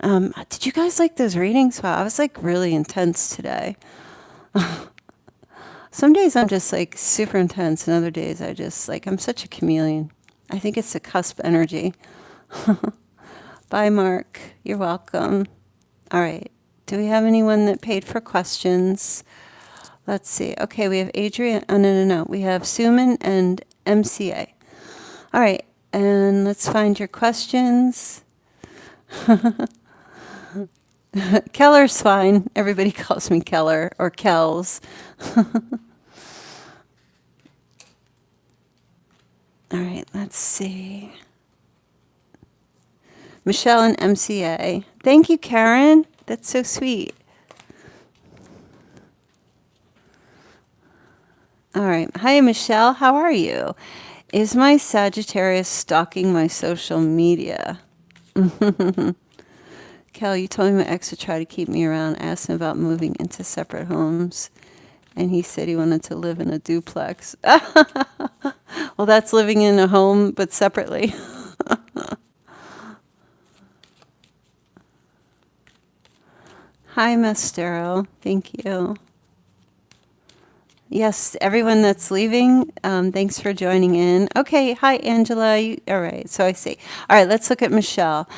Did you guys like those readings? Wow, I was like really intense today. Some days I'm just like super intense and other days I just like, I'm such a chameleon. I think it's the cusp energy. Bye, Mark. You're welcome. All right. Do we have anyone that paid for questions? Let's see. Okay, we have Adrian. Oh, no. We have Suman and MCA. All right. And let's find your questions. Keller's fine. Everybody calls me Keller or Kells. All right, let's see. Michelle and MCA. Thank you, Karen. That's so sweet. All right. Hi, Michelle. How are you? Is my Sagittarius stalking my social media? Kel, you told me my ex would try to keep me around. I asked him about moving into separate homes, and he said he wanted to live in a duplex. Well, that's living in a home, but separately. Hi, Mastero. Thank you. Yes, everyone that's leaving, thanks for joining in. Okay, hi, Angela. All right, so I see. All right, let's look at Michelle.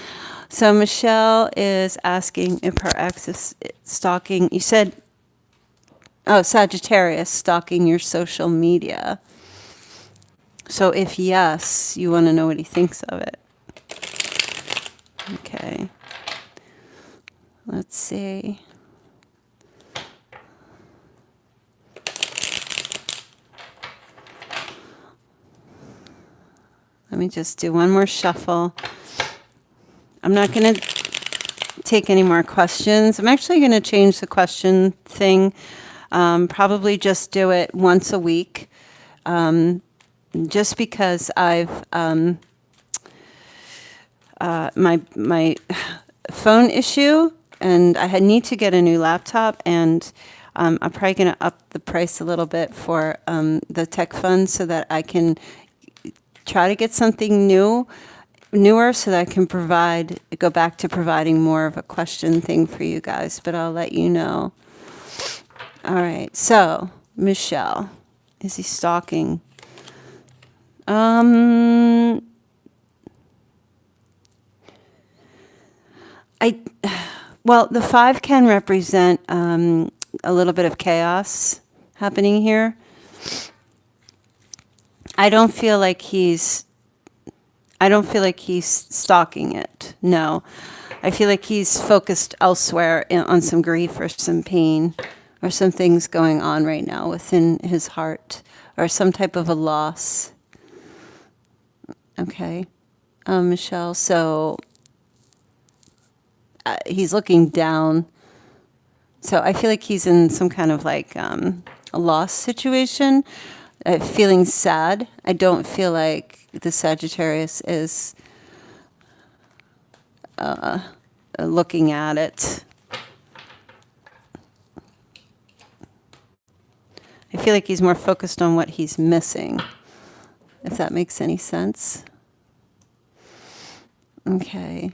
So Michelle is asking if her ex is stalking. You said, oh, Sagittarius stalking your social media. So if yes, you want to know what he thinks of it. Okay. Let's see. Let me just do one more shuffle. I'm not going to take any more questions. I'm actually going to change the question thing. Probably just do it once a week. Just because I've my phone issue, and I need to get a new laptop, and I'm probably going to up the price a little bit for the tech fund so that I can try to get something newer so that I can go back to providing more of a question thing for you guys, but I'll let you know. All right, so Michelle, is he stalking? Well, the 5 can represent a little bit of chaos happening here. I don't feel like he's stalking it. No. I feel like he's focused elsewhere on some grief or some pain or some things going on right now within his heart or some type of a loss. Okay. Michelle, so he's looking down. So I feel like he's in some kind of like a loss situation, feeling sad. I don't feel like the Sagittarius is looking at it. I feel like he's more focused on what he's missing, if that makes any sense. Okay.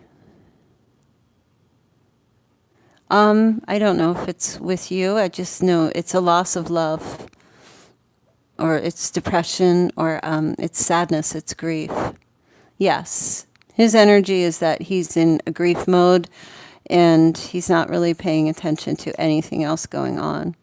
I don't know if it's with you. I just know it's a loss of love, or it's depression, or it's sadness, it's grief. Yes. His energy is that he's in a grief mode and he's not really paying attention to anything else going on.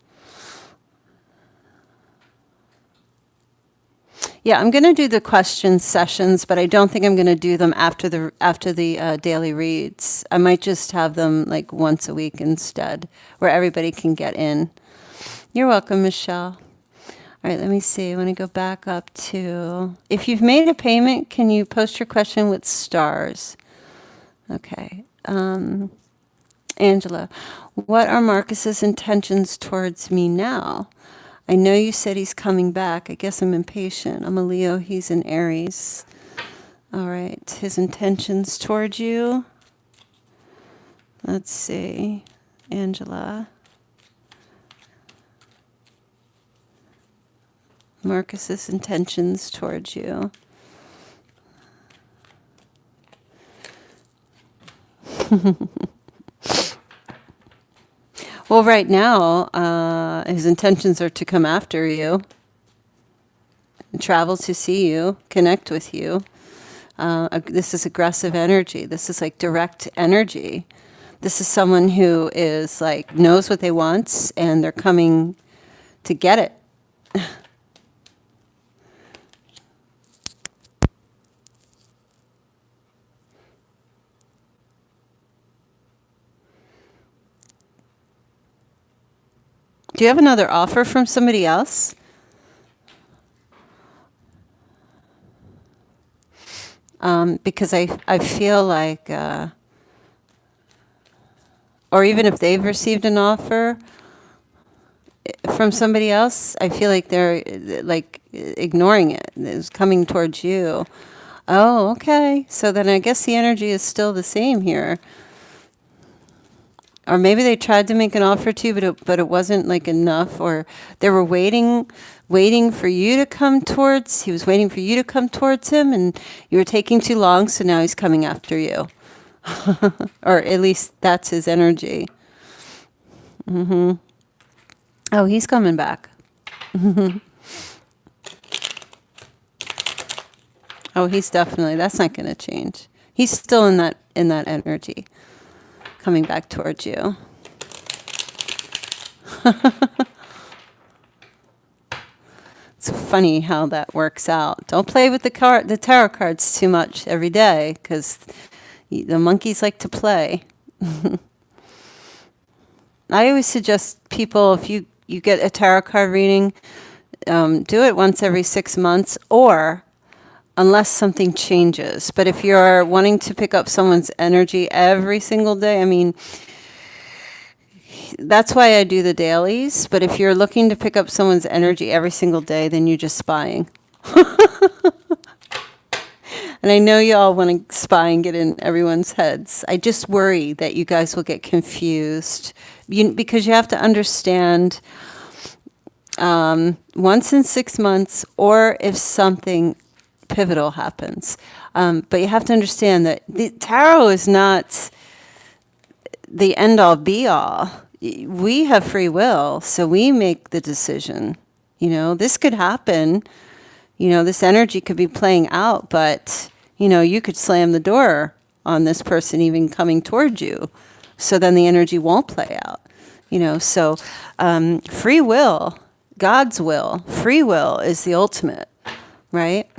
Yeah, I'm going to do the question sessions, but I don't think I'm going to do them after the daily reads. I might just have them like once a week instead, where everybody can get in. You're welcome, Michelle. All right, let me see. I want to go back up to, if you've made a payment, can you post your question with stars? Okay. Angela, what are Marcus's intentions towards me now? I know you said he's coming back. I guess I'm impatient. I'm a Leo. He's an Aries. All right. His intentions towards you. Let's see. Angela. Marcus's intentions towards you. Well, right now, his intentions are to come after you, travel to see you, connect with you. This is aggressive energy. This is like direct energy. This is someone who is like, knows what they want, and they're coming to get it. Do you have another offer from somebody else? Because I feel like, or even if they've received an offer from somebody else, I feel like they're like ignoring it. It's coming towards you. Oh, okay. So then I guess the energy is still the same here. Or maybe they tried to make an offer to you, but it wasn't like enough, or they were waiting for you to come towards, he was waiting for you to come towards him, and you were taking too long, so now he's coming after you. Or at least that's his energy. Oh, he's coming back. Oh, he's definitely, that's not going to change. He's still in that energy coming back towards you. It's funny how that works out. Don't play with the tarot cards too much every day, because the monkeys like to play. I always suggest people, if you get a tarot card reading, do it once every 6 months, or unless something changes. But if you're wanting to pick up someone's energy every single day, I mean, that's why I do the dailies. But if you're looking to pick up someone's energy every single day, then you're just spying. And I know you all want to spy and get in everyone's heads. I just worry that you guys will get confused. Because you have to understand, once in 6 months, or if something pivotal happens. But you have to understand that the tarot is not the end-all, be-all. We have free will, so we make the decision. This could happen. This energy could be playing out, but, you could slam the door on this person even coming towards you. So then the energy won't play out. So free will, God's will, free will is the ultimate, right?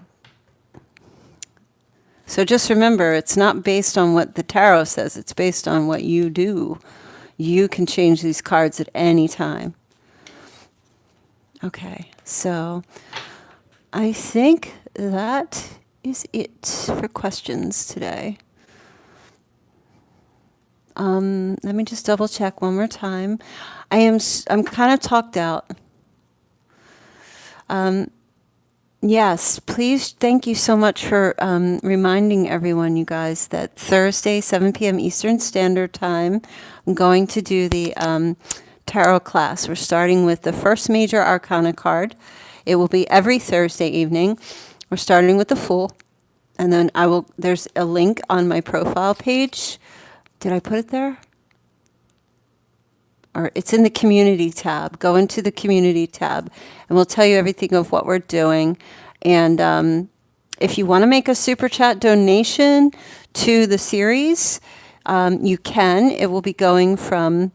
So just remember, it's not based on what the tarot says. It's based on what you do. You can change these cards at any time. Okay, so I think that is it for questions today. Let me just double check one more time. I'm kind of talked out. Yes, please, thank you so much for reminding everyone, you guys, that Thursday, 7 p.m. Eastern Standard Time, I'm going to do the tarot class. We're starting with the first major arcana card. It will be every Thursday evening. We're starting with the Fool, and then there's a link on my profile page. Did I put it there? Or it's in the community tab. Go into the community tab, and we'll tell you everything of what we're doing. And if you want to make a super chat donation to the series, you can. It will be going from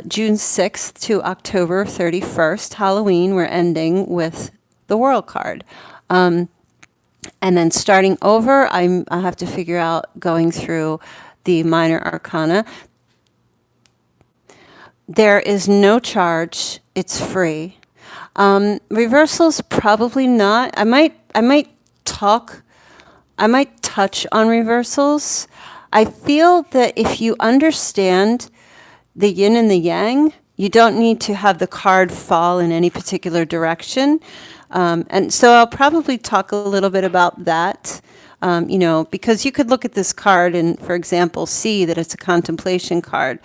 June 6th to October 31st, Halloween. We're ending with the World card. And then starting over, I have to figure out going through the minor arcana. There is no charge. It's free. Reversals, probably not. I might touch on reversals. I feel that if you understand the yin and the yang, you don't need to have the card fall in any particular direction. And so I'll probably talk a little bit about that. Because you could look at this card and, for example, see that it's a contemplation card.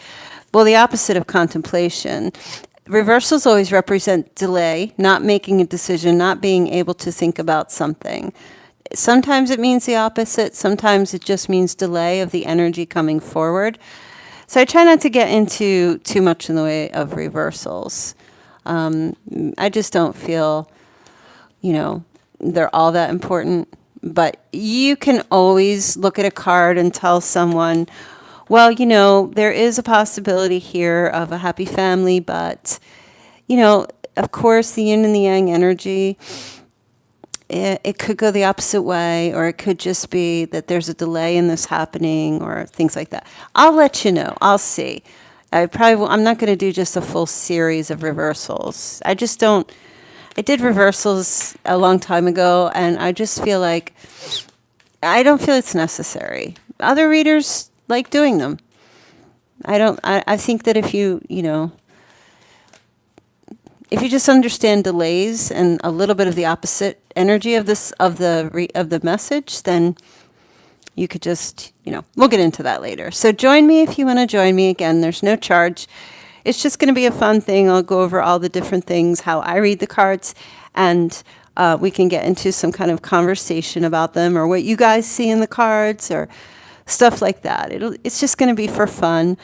Well, the opposite of contemplation. Reversals always represent delay, not making a decision, not being able to think about something. Sometimes it means the opposite. Sometimes it just means delay of the energy coming forward. So I try not to get into too much in the way of reversals. I just don't feel, they're all that important. But you can always look at a card and tell someone, well, there is a possibility here of a happy family, but, of course, the yin and the yang energy, it could go the opposite way, or it could just be that there's a delay in this happening, or things like that. I'll let you know. I'll see. I'm not going to do just a full series of reversals. I did reversals a long time ago, and I just feel like I don't feel it's necessary. Other readers like doing them. I think that if you just understand delays and a little bit of the opposite energy of the message, then you could just, we'll get into that later. So join me if you want to join me. Again, there's no charge. It's just going to be a fun thing. I'll go over all the different things, how I read the cards, and we can get into some kind of conversation about them, or what you guys see in the cards, or stuff like that. It's just going to be for fun,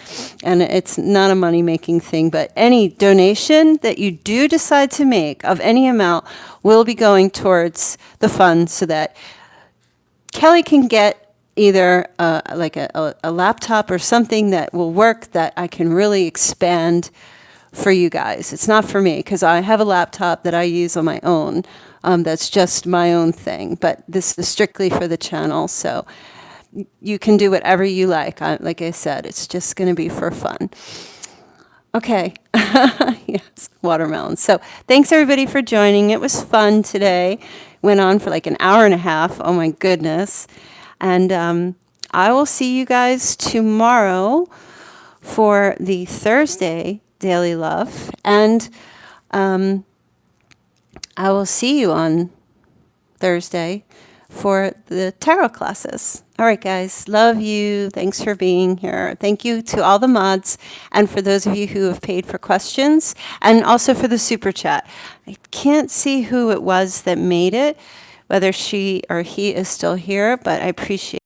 and it's not a money-making thing, but any donation that you do decide to make of any amount will be going towards the fund so that Kelly can get either like a laptop or something that will work that I can really expand for you guys. It's not for me because I have a laptop that I use on my own. That's just my own thing, but this is strictly for the channel. So you can do whatever you like. Like I said, it's just going to be for fun. Okay. Yes, watermelon. So thanks everybody for joining. It was fun today. Went on for like an hour and a half. Oh my goodness. And I will see you guys tomorrow for the Thursday Daily Love. And I will see you on Thursday for the tarot classes. All right, guys. Love you. Thanks for being here. Thank you to all the mods and for those of you who have paid for questions and also for the super chat. I can't see who it was that made it, whether she or he is still here, but I appreciate